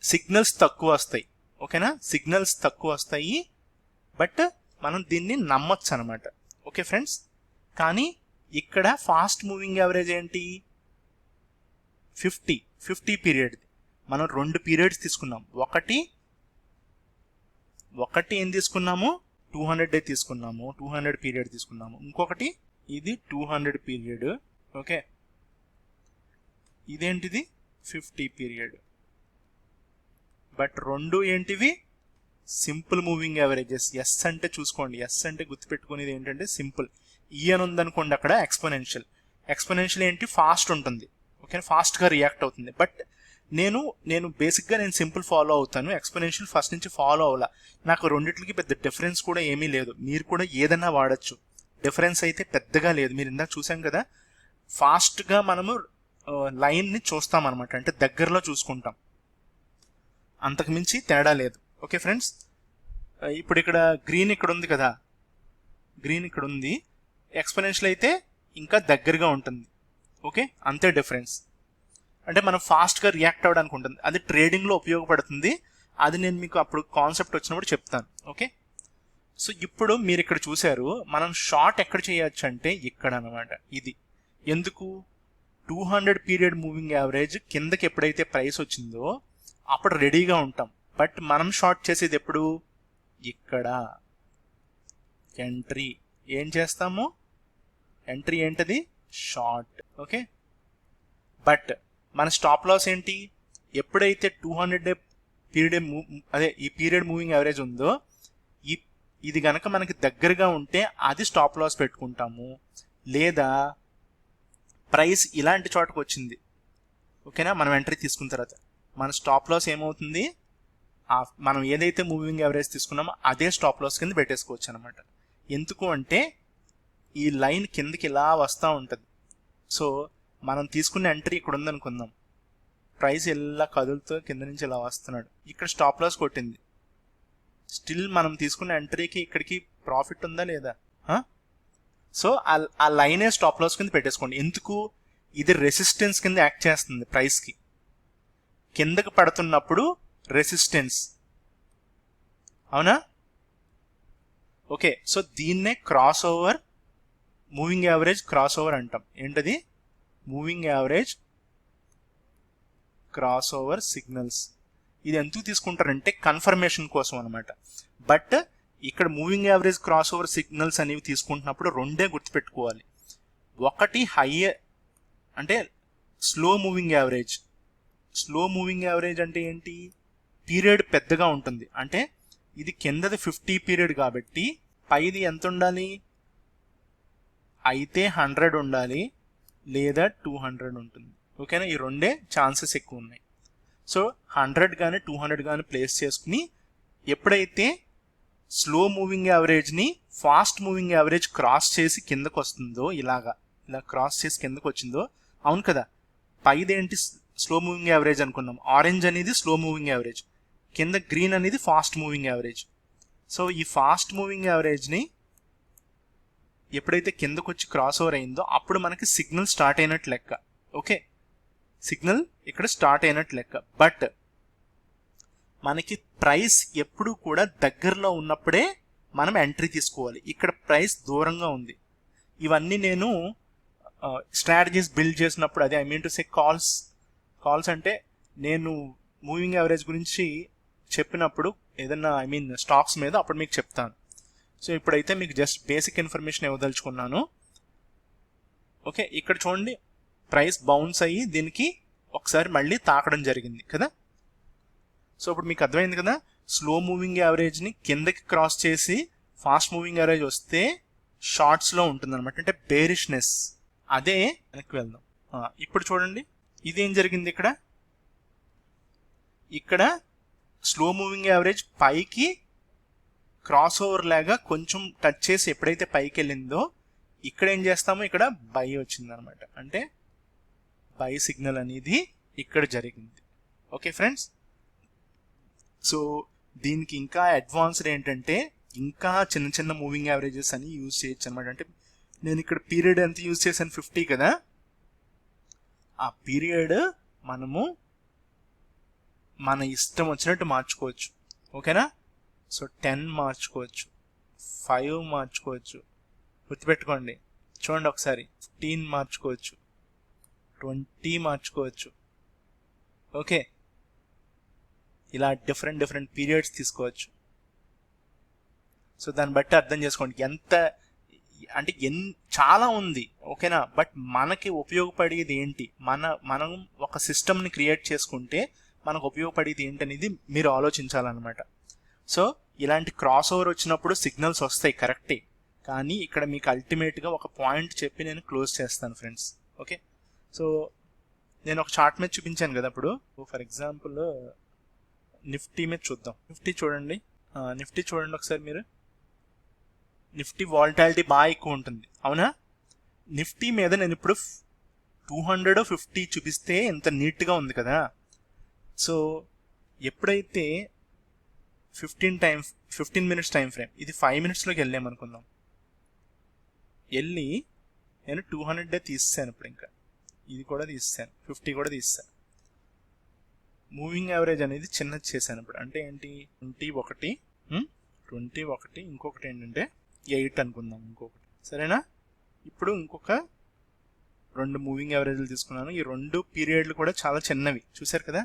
సిగ్నల్స్ తక్కువ వస్తాయి, ఓకేనా, సిగ్నల్స్ తక్కువ వస్తాయి, బట్ మనం దీన్ని నమ్మచ్చు అనమాట. ఓకే ఫ్రెండ్స్, కానీ ఇక్కడ ఫాస్ట్ మూవింగ్ యావరేజ్ ఏంటి, 50 పీరియడ్. మనం 2 పీరియడ్స్ తీసుకున్నాం. ఒకటి ఏం తీసుకున్నాము, 200 డే తీసుకున్నాము, 200 పీరియడ్ తీసుకున్నాము. ఇంకొకటి ఇది 200 పీరియడ్, ఓకే, ఇదేంటిది 50 పీరియడ్. బట్ రెండు ఏంటివి సింపుల్ మూవింగ్ యావరేజెస్. ఎస్ అంటే చూసుకోండి, ఎస్ అంటే గుర్తుపెట్టుకునేది ఏంటంటే సింపుల్. ఈ అని ఉందనుకోండి అక్కడ ఎక్స్పోనెన్షియల్ ఏంటి, ఫాస్ట్ ఉంటుంది, ఓకే, ఫాస్ట్గా రియాక్ట్ అవుతుంది. బట్ నేను బేసిక్గా నేను సింపుల్ ఫాలో అవుతాను, ఎక్స్పోనెన్షియల్ ఫస్ట్ నుంచి ఫాలో అవ్వాలా. నాకు రెండిట్లకి పెద్ద డిఫరెన్స్ కూడా ఏమీ లేదు. మీరు కూడా ఏదైనా వాడచ్చు, డిఫరెన్స్ అయితే పెద్దగా లేదు. మీరు ఇందాక చూసాం కదా, ఫాస్ట్గా మనము లైన్ని చూస్తాం అనమాట, అంటే దగ్గరలో చూసుకుంటాం, అంతకుమించి తేడా లేదు. ఓకే ఫ్రెండ్స్, ఇప్పుడు ఇక్కడ గ్రీన్ ఇక్కడ ఉంది కదా, గ్రీన్ ఇక్కడ ఉంది, ఎక్స్పోనెన్షియల్ అయితే ఇంకా దగ్గరగా ఉంటుంది, ఓకే, అంతే డిఫరెన్స్. అంటే మనం ఫాస్ట్గా రియాక్ట్ అవ్వడానికి ఉంటుంది, అది ట్రేడింగ్లో ఉపయోగపడుతుంది. అది నేను మీకు అప్పుడు కాన్సెప్ట్ వచ్చినప్పుడు చెప్తాను. ఓకే, సో ఇప్పుడు మీరు ఇక్కడ చూసారు, మనం షార్ట్ ఎక్కడ చేయొచ్చు అంటే ఇక్కడ అనమాట. ఇది ఎందుకు, 200 పీరియడ్ మూవింగ్ యావరేజ్ కిందకి ఎప్పుడైతే ప్రైస్ వచ్చిందో అప్పుడు రెడీగా ఉంటాం. బట్ మనం షార్ట్ చేసేది ఎప్పుడు, ఇక్కడ ఎంట్రీ ఏం చేస్తాము, ఎంట్రీ ఏంటది, షార్ట్, ఓకే. బట్ మన స్టాప్ లాస్ ఏంటి, ఎప్పుడైతే 200 డే పీరియడ్ ఈ పీరియడ్ మూవింగ్ యావరేజ్ ఉందో ఇది గనక మనకి దగ్గరగా ఉంటే అది స్టాప్ లాస్ పెట్టుకుంటాము. లేదా ప్రైస్ ఇలాంటి చోటకు వచ్చింది, ఓకేనా, మనం ఎంట్రీ తీసుకున్న తర్వాత మన స్టాప్ లాస్ ఏమవుతుంది, మనం ఏదైతే మూవింగ్ యావరేజ్ తీసుకున్నామో అదే స్టాప్ లాస్ కింద పెట్టేసుకోవచ్చు అనమాట. ఎందుకు అంటే ఈ లైన్ కిందకి ఇలా వస్తూ ఉంటుంది. సో మనం తీసుకున్న ఎంట్రీ ఇక్కడ ఉందనుకుందాం, ప్రైస్ ఇలా కదులుతూ కింద నుంచి ఇలా వస్తున్నాడు, ఇక్కడ స్టాప్ లాస్ కొట్టింది, స్టిల్ మనం తీసుకున్న ఎంట్రీకి ఇక్కడికి ప్రాఫిట్ ఉందా లేదా. సో ఆ లైనే స్టాప్ లాస్ కింద పెట్టేసుకోండి. ఎందుకు, ఇది రెసిస్టెన్స్ కింద యాక్ట్ చేస్తుంది, ప్రైస్కి కిందకి పడుతున్నప్పుడు రెసిస్టెన్స్, అవునా. ఓకే, సో దీన్నే cross over moving average cross over అంటాం. ఏంటది, moving average cross over signals. ఇది ఎందుకు తీసుకుంటారంటే కన్ఫర్మేషన్ కోసం అనమాట. బట్ ఇక్కడ moving average cross over signals అనేవి తీసుకుంటున్నప్పుడు రెండే గుర్తుపెట్టుకోవాలి. ఒకటి హైయర్ అంటే slow moving average. Slow moving average అంటే ఏంటి, పీరియడ్ పెద్దగా ఉంటుంది. అంటే ఇది కిందది 50 పీరియడ్ కాబట్టి పైది ఎంత ఉండాలి, అయితే 100 ఉండాలి లేదా 200 ఉంటుంది, ఓకేనా. ఈ రెండే ఛాన్సెస్ ఎక్కువ ఉన్నాయి. సో 100 కానీ 200 కానీ ప్లేస్ చేసుకుని ఎప్పుడైతే స్లో మూవింగ్ యావరేజ్ని ఫాస్ట్ మూవింగ్ యావరేజ్ క్రాస్ చేసి కిందకు వస్తుందో ఇలా క్రాస్ చేసి కిందకు వచ్చిందో, అవును కదా, పైదేంటి స్లో మూవింగ్ యావరేజ్ అనుకున్నాం, ఆరెంజ్ అనేది స్లో మూవింగ్ యావరేజ్, కింద గ్రీన్ అనేది ఫాస్ట్ మూవింగ్ యావరేజ్. సో ఈ ఫాస్ట్ మూవింగ్ యావరేజ్ని ఎప్పుడైతే కిందకు వచ్చి క్రాస్ ఓవర్ అయిందో అప్పుడు మనకి సిగ్నల్ స్టార్ట్ అయినట్టు లెక్క. ఓకే, సిగ్నల్ ఇక్కడ స్టార్ట్ అయినట్టు లెక్క. బట్ మనకి ప్రైస్ ఎప్పుడు కూడా దగ్గరలో ఉన్నప్పుడే మనం ఎంట్రీ తీసుకోవాలి. ఇక్కడ ప్రైస్ దూరంగా ఉంది. ఇవన్నీ నేను స్ట్రాటజీస్ బిల్డ్ చేసినప్పుడు, అదే I mean to say calls అంటే నేను మూవింగ్ యావరేజ్ గురించి చెప్పినప్పుడు ఏదన్నా ఐ మీన్ స్టాక్స్ మీద అప్పుడు మీకు చెప్తాను. సో ఇప్పుడైతే మీకు జస్ట్ బేసిక్ ఇన్ఫర్మేషన్ ఇవ్వదలుచుకున్నాను. ఓకే, ఇక్కడ చూడండి ప్రైస్ బౌన్స్ అయ్యి దీనికి ఒకసారి మళ్ళీ తాకడం జరిగింది కదా. సో ఇప్పుడు మీకు అర్థమైంది కదా, స్లో మూవింగ్ యావరేజ్ని కిందకి క్రాస్ చేసి ఫాస్ట్ మూవింగ్ యావరేజ్ వస్తే షార్ట్స్లో ఉంటుంది అనమాట, అంటే బేరిష్నెస్. అదే వెనక్కి వెళ్దాం. ఇప్పుడు చూడండి ఇదేం జరిగింది, ఇక్కడ స్లో మూవింగ్ యావరేజ్ పైకి క్రాస్ ఓవర్ లాగా కొంచెం టచ్ చేసి ఎప్పుడైతే పైకి వెళ్ళిందో ఇక్కడ ఏం చేస్తామో ఇక్కడ బై వచ్చింది అనమాట, అంటే బై సిగ్నల్ అనేది ఇక్కడ జరిగింది. ఓకే ఫ్రెండ్స్, సో దీనికి ఇంకా అడ్వాన్స్డ్ ఏంటంటే ఇంకా చిన్న చిన్న మూవింగ్ యావరేజెస్ అని యూజ్ చేయొచ్చు అనమాట. అంటే నేను ఇక్కడ పీరియడ్ ఎంత యూజ్ చేశాను, 50 కదా, ఆ పీరియడ్ మనము మన ఇష్టం వచ్చినట్టు మార్చుకోవచ్చు. ఓకేనా, సో 10 మార్చుకోవచ్చు, 5 మార్చుకోవచ్చు, గుర్తుపెట్టుకోండి. చూడండి ఒకసారి 15 మార్చుకోవచ్చు, 20 మార్చుకోవచ్చు. ఓకే, ఇలా డిఫరెంట్ పీరియడ్స్ తీసుకోవచ్చు. సో దాన్ని బట్టి అర్థం చేసుకోండి ఎంత అంటే చాలా ఉంది. ఓకేనా, బట్ మనకి ఉపయోగపడేది ఏంటి, మనం ఒక సిస్టమ్ని క్రియేట్ చేసుకుంటే మనకు ఉపయోగపడేది ఏంటనేది మీరు ఆలోచించాలన్నమాట. సో ఇలాంటి క్రాస్ ఓవర్ వచ్చినప్పుడు సిగ్నల్స్ వస్తాయి కరెక్టే, కానీ ఇక్కడ మీకు అల్టిమేట్గా ఒక పాయింట్ చెప్పి నేను క్లోజ్ చేస్తాను ఫ్రెండ్స్. ఓకే, సో నేను ఒక చార్ట్ మీద చూపించాను కదా ఇప్పుడు. ఫర్ ఎగ్జాంపుల్ నిఫ్టీ మీద చూద్దాం. నిఫ్టీ చూడండి ఒకసారి మీరు. నిఫ్టీ వాలటాలిటీ బాగా ఎక్కువ ఉంటుంది, అవునా. నిఫ్టీ మీద నేను ఇప్పుడు 250 చూపిస్తే ఎంత నీట్గా ఉంది కదా. సో ఎప్పుడైతే 15 మినిట్స్ టైం ఫ్రేమ్, ఇది 5 మినిట్స్లోకి వెళ్ళామనుకుందాం, వెళ్ళి నేను 200 తీసాను. ఇప్పుడు ఇంకా ఇది కూడా తీసాను, 50 కూడా తీసాను. మూవింగ్ యావరేజ్ అనేది చిన్నది చేశాను ఇప్పుడు. అంటే ఏంటి, 21 ఇంకొకటి ఏంటంటే 8 అనుకుందాం, ఇంకొకటి, సరేనా. ఇప్పుడు ఇంకొక 2 మూవింగ్ యావరేజ్లు తీసుకున్నాను. ఈ 2 పీరియడ్లు కూడా చాలా చిన్నవి, చూసారు కదా.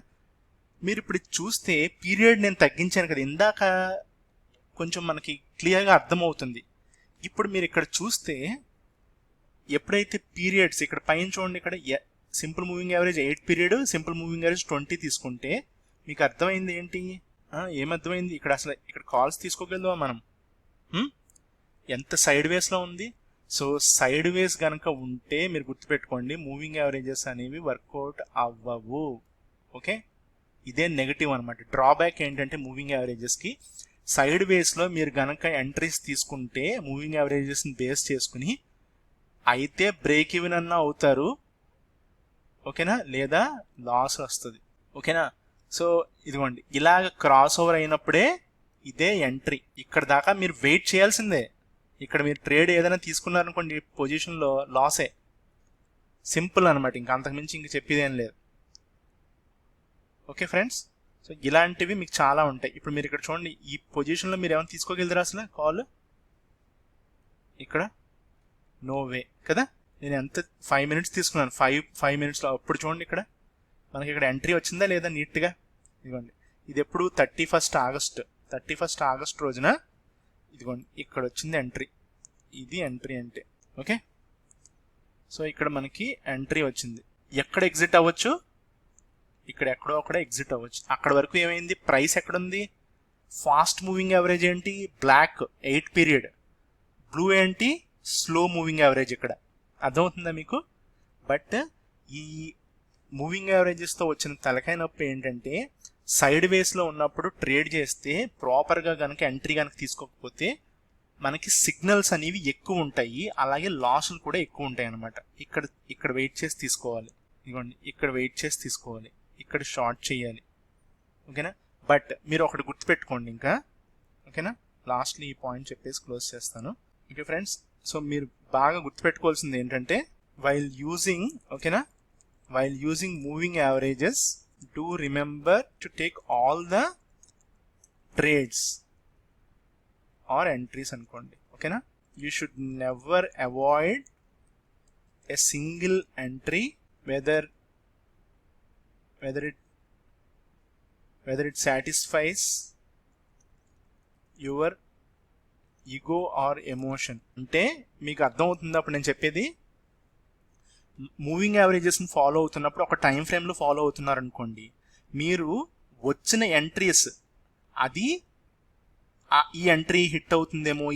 మీరు ఇప్పుడు చూస్తే పీరియడ్ నేను తగ్గించాను కదా, ఇందాక కొంచెం మనకి క్లియర్గా అర్థమవుతుంది. ఇప్పుడు మీరు ఇక్కడ చూస్తే ఎప్పుడైతే పీరియడ్స్ ఇక్కడ పైన చూడండి, ఇక్కడ simple moving average 8 period, simple moving average 20 తీసుకుంటే మీకు అర్థమైంది ఏంటి, ఏమర్థమైంది, ఇక్కడ అసలు ఇక్కడ కాల్స్ తీసుకోగలదా మనం, ఎంత సైడ్ వేస్లో ఉంది. సో సైడ్ వేస్ కనుక ఉంటే మీరు గుర్తుపెట్టుకోండి, మూవింగ్ యావరేజెస్ అనేవి వర్కౌట్ అవ్వవు. ఓకే, ఇదే నెగటివ్ అనమాట. డ్రాబ్యాక్ ఏంటంటే మూవింగ్ యావరేజెస్కి సైడ్ వేస్లో మీరు కనుక ఎంట్రీస్ తీసుకుంటే మూవింగ్ యావరేజెస్ని బేస్ చేసుకుని అయితే బ్రేక్ ఈవెన్ అన్నా అవుతారు, ఓకేనా, లేదా లాస్ వస్తుంది. ఓకేనా, సో ఇదిగోండి ఇలాగ క్రాస్ ఓవర్ అయినప్పుడే ఇదే ఎంట్రీ. ఇక్కడ దాకా మీరు వెయిట్ చేయాల్సిందే. ఇక్కడ మీరు ట్రేడ్ ఏదైనా తీసుకున్నారనుకోండి పొజిషన్లో లాసే, సింపుల్ అనమాట, ఇంకా అంతకుమించి ఇంక చెప్పేదేం లేదు. ఓకే ఫ్రెండ్స్, సో ఇలాంటివి మీకు చాలా ఉంటాయి. ఇప్పుడు మీరు ఇక్కడ చూడండి, ఈ పొజిషన్లో మీరు ఏమైనా తీసుకోగలరా అసలు కాల్, ఇక్కడ నో వే కదా. నేను ఎంత 5 మినిట్స్ తీసుకున్నాను, 5 మినిట్స్లో. అప్పుడు చూడండి ఇక్కడ మనకి ఇక్కడ ఎంట్రీ వచ్చిందా లేదా నీట్గా. ఇదిగోండి ఇది ఎప్పుడు 31 ఆగస్ట్ రోజున ఇదిగోండి ఇక్కడ వచ్చింది ఎంట్రీ, ఇది ఎంట్రీ అంటే. ఓకే, సో ఇక్కడ మనకి ఎంట్రీ వచ్చింది. ఎక్కడ ఎగ్జిట్ అవ్వచ్చు, ఇక్కడ ఎక్కడో అక్కడ ఎగ్జిట్ అవ్వచ్చు. అక్కడ వరకు ఏమైంది, ప్రైస్ ఎక్కడుంది, ఫాస్ట్ మూవింగ్ యావరేజ్ ఏంటి బ్లాక్ 8 పీరియడ్, బ్లూ ఏంటి స్లో మూవింగ్ యావరేజ్. ఇక్కడ అర్థమవుతుందా మీకు. బట్ ఈ మూవింగ్ యావరేజెస్తో వచ్చిన తలకాయ నొప్పి ఏంటంటే సైడ్ వేస్లో ఉన్నప్పుడు ట్రేడ్ చేస్తే ప్రాపర్గా కనుక ఎంట్రీ కనుక తీసుకోకపోతే మనకి సిగ్నల్స్ అనేవి ఎక్కువ ఉంటాయి, అలాగే లాసులు కూడా ఎక్కువ ఉంటాయి అనమాట. ఇక్కడ వెయిట్ చేసి తీసుకోవాలి, ఇదిగోండి ఇక్కడ వెయిట్ చేసి తీసుకోవాలి, ఇక్కడ షార్ట్ చేయాలి. ఓకేనా, బట్ మీరు ఒకటి గుర్తుపెట్టుకోండి ఇంకా. ఓకేనా, లాస్ట్లో ఈ పాయింట్ చెప్పేసి క్లోజ్ చేస్తాను. ఓకే ఫ్రెండ్స్, సో మీరు బాగా గుర్తుపెట్టుకోవాల్సింది ఏంటంటే while using moving averages do remember to take all the trades or entries అనుకోండి. ఓకేనా, you should never avoid a single entry whether it satisfies your ego or emotion. అంటే మీకు అర్థమవుతుంది అప్పుడు నేను చెప్పేది. మూవింగ్ యావరేజెస్ని ఫాలో అవుతున్నప్పుడు ఒక టైం ఫ్రేమ్లో ఫాలో అవుతున్నారనుకోండి, మీరు వచ్చిన ఎంట్రీస్ అది ఈ ఎంట్రీ హిట్ అవుతుందేమో,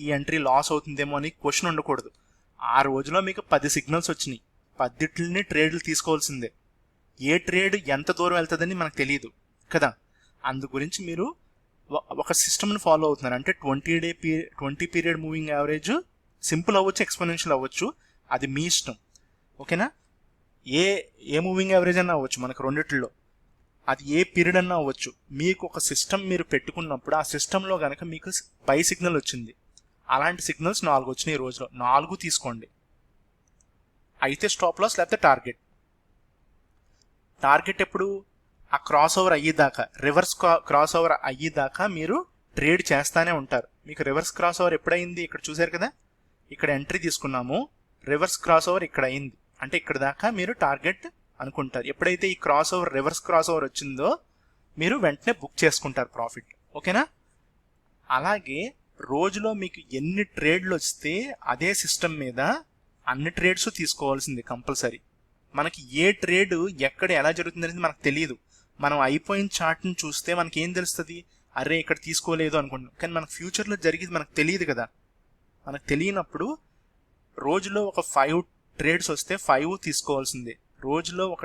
ఈ ఎంట్రీ లాస్ అవుతుందేమో అని క్వశ్చన్ ఉండకూడదు. ఆ రోజులో మీకు 10 సిగ్నల్స్ వచ్చినాయి, 10 ట్రేడ్లు తీసుకోవాల్సిందే. ఏ ట్రేడ్ ఎంత దూరం వెళ్తుందని మనకు తెలియదు కదా. అందు గురించి మీరు ఒక సిస్టమ్ని ఫాలో అవుతున్నారు. అంటే 20 పీరియడ్ మూవింగ్ యావరేజ్ సింపుల్ అవ్వచ్చు, ఎక్స్పోనెన్షియల్ అవ్వచ్చు, అది మీ ఇష్టం. ఓకేనా, ఏ మూవింగ్ యావరేజ్ అన్నా అవ్వచ్చు మనకు రెండిట్లో, అది ఏ పీరియడ్ అన్నా అవ్వచ్చు. మీకు ఒక సిస్టమ్ మీరు పెట్టుకున్నప్పుడు ఆ సిస్టంలో కనుక మీకు బై సిగ్నల్ వచ్చింది, అలాంటి సిగ్నల్స్ 4 వచ్చినాయి రోజులో, 4 తీసుకోండి. అయితే స్టాప్ లాస్ లేకపోతే టార్గెట్ ఎప్పుడు ఆ క్రాస్ ఓవర్ అయ్యేదాకా, రివర్స్ క్రాస్ ఓవర్ అయ్యేదాకా మీరు ట్రేడ్ చేస్తానే ఉంటారు. మీకు రివర్స్ క్రాస్ ఓవర్ ఎప్పుడైంది ఇక్కడ చూసారు కదా, ఇక్కడ ఎంట్రీ తీసుకున్నాము, రివర్స్ క్రాస్ ఓవర్ ఇక్కడ అయింది, అంటే ఇక్కడ దాకా మీరు టార్గెట్ అనుకుంటారు. ఎప్పుడైతే ఈ cross over reverse cross over వచ్చిందో మీరు వెంటనే బుక్ చేసుకుంటారు ప్రాఫిట్. ఓకేనా, అలాగే రోజులో మీకు ఎన్ని ట్రేడ్లు వస్తే అదే సిస్టమ్ మీద అన్ని ట్రేడ్స్ తీసుకోవాల్సింది కంపల్సరీ. మనకి ఏ ట్రేడ్ ఎక్కడ ఎలా జరుగుతుంది అనేది మనకు తెలియదు. మనం అయిపోయిన చార్ట్ని చూస్తే మనకి ఏం తెలుస్తుంది, అరే ఇక్కడ తీసుకోలేదు అనుకుంటాం, కానీ మనకు ఫ్యూచర్లో జరిగేది మనకు తెలియదు కదా. మనకు తెలియనప్పుడు రోజులో ఒక 5 ట్రేడ్స్ వస్తే 5 తీసుకోవాల్సిందే, రోజులో ఒక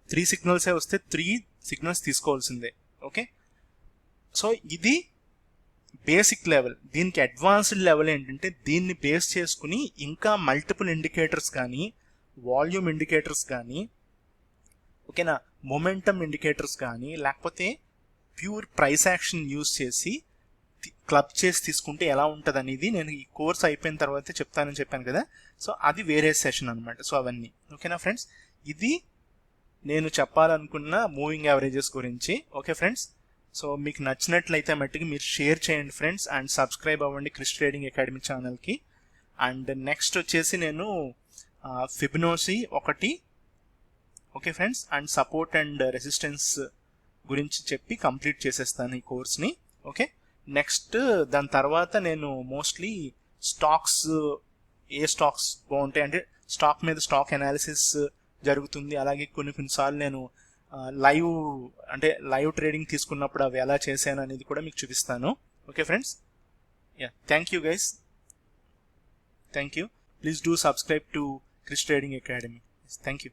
3 సిగ్నల్సే వస్తే 3 సిగ్నల్స్ తీసుకోవాల్సిందే. ఓకే, సో ఇది బేసిక్ లెవెల్. దీనికి అడ్వాన్స్డ్ లెవెల్ ఏంటంటే దీన్ని బేస్ చేసుకుని ఇంకా మల్టిపుల్ ఇండికేటర్స్ కానీ, వాల్యూమ్ ఇండికేటర్స్ కానీ, ఓకేనా, మొమెంటమ్ ఇండికేటర్స్ కానీ, లేకపోతే ప్యూర్ ప్రైస్ యాక్షన్ యూజ్ చేసి క్లబ్ చేసి తీసుకుంటే ఎలా ఉంటుంది అనేది నేను ఈ కోర్స్ అయిపోయిన తర్వాత చెప్తానని చెప్పాను కదా. సో అది వేరే సెషన్ అనమాట. సో అవన్నీ ఓకేనా ఫ్రెండ్స్, ఇది నేను చెప్పాలనుకున్న మూవింగ్ యావరేజెస్ గురించి. ఓకే ఫ్రెండ్స్, సో మీకు నచ్చినట్లయితే మట్టుకు మీరు షేర్ చేయండి ఫ్రెండ్స్, అండ్ సబ్స్క్రైబ్ అవ్వండి క్రిష్ ట్రేడింగ్ అకాడమీ ఛానల్కి. అండ్ నెక్స్ట్ వచ్చేసి నేను Fibonacci 1, okay friends, and support and resistance గురించి చెప్పి కంప్లీట్ చేసేస్తాను ఈ కోర్స్ని. ఓకే, నెక్స్ట్ దాని తర్వాత నేను మోస్ట్లీ స్టాక్స్, ఏ స్టాక్స్ బాగుంటాయి అంటే స్టాక్ మీద స్టాక్ అనాలిసిస్ జరుగుతుంది. అలాగే కొన్నిసార్లు నేను లైవ్ ట్రేడింగ్ తీసుకున్నప్పుడు అవి ఎలా చేశాను అనేది కూడా మీకు చూపిస్తాను. Okay friends, yeah, thank you guys, thank you. Please do subscribe to Krish trading academy. Thank you.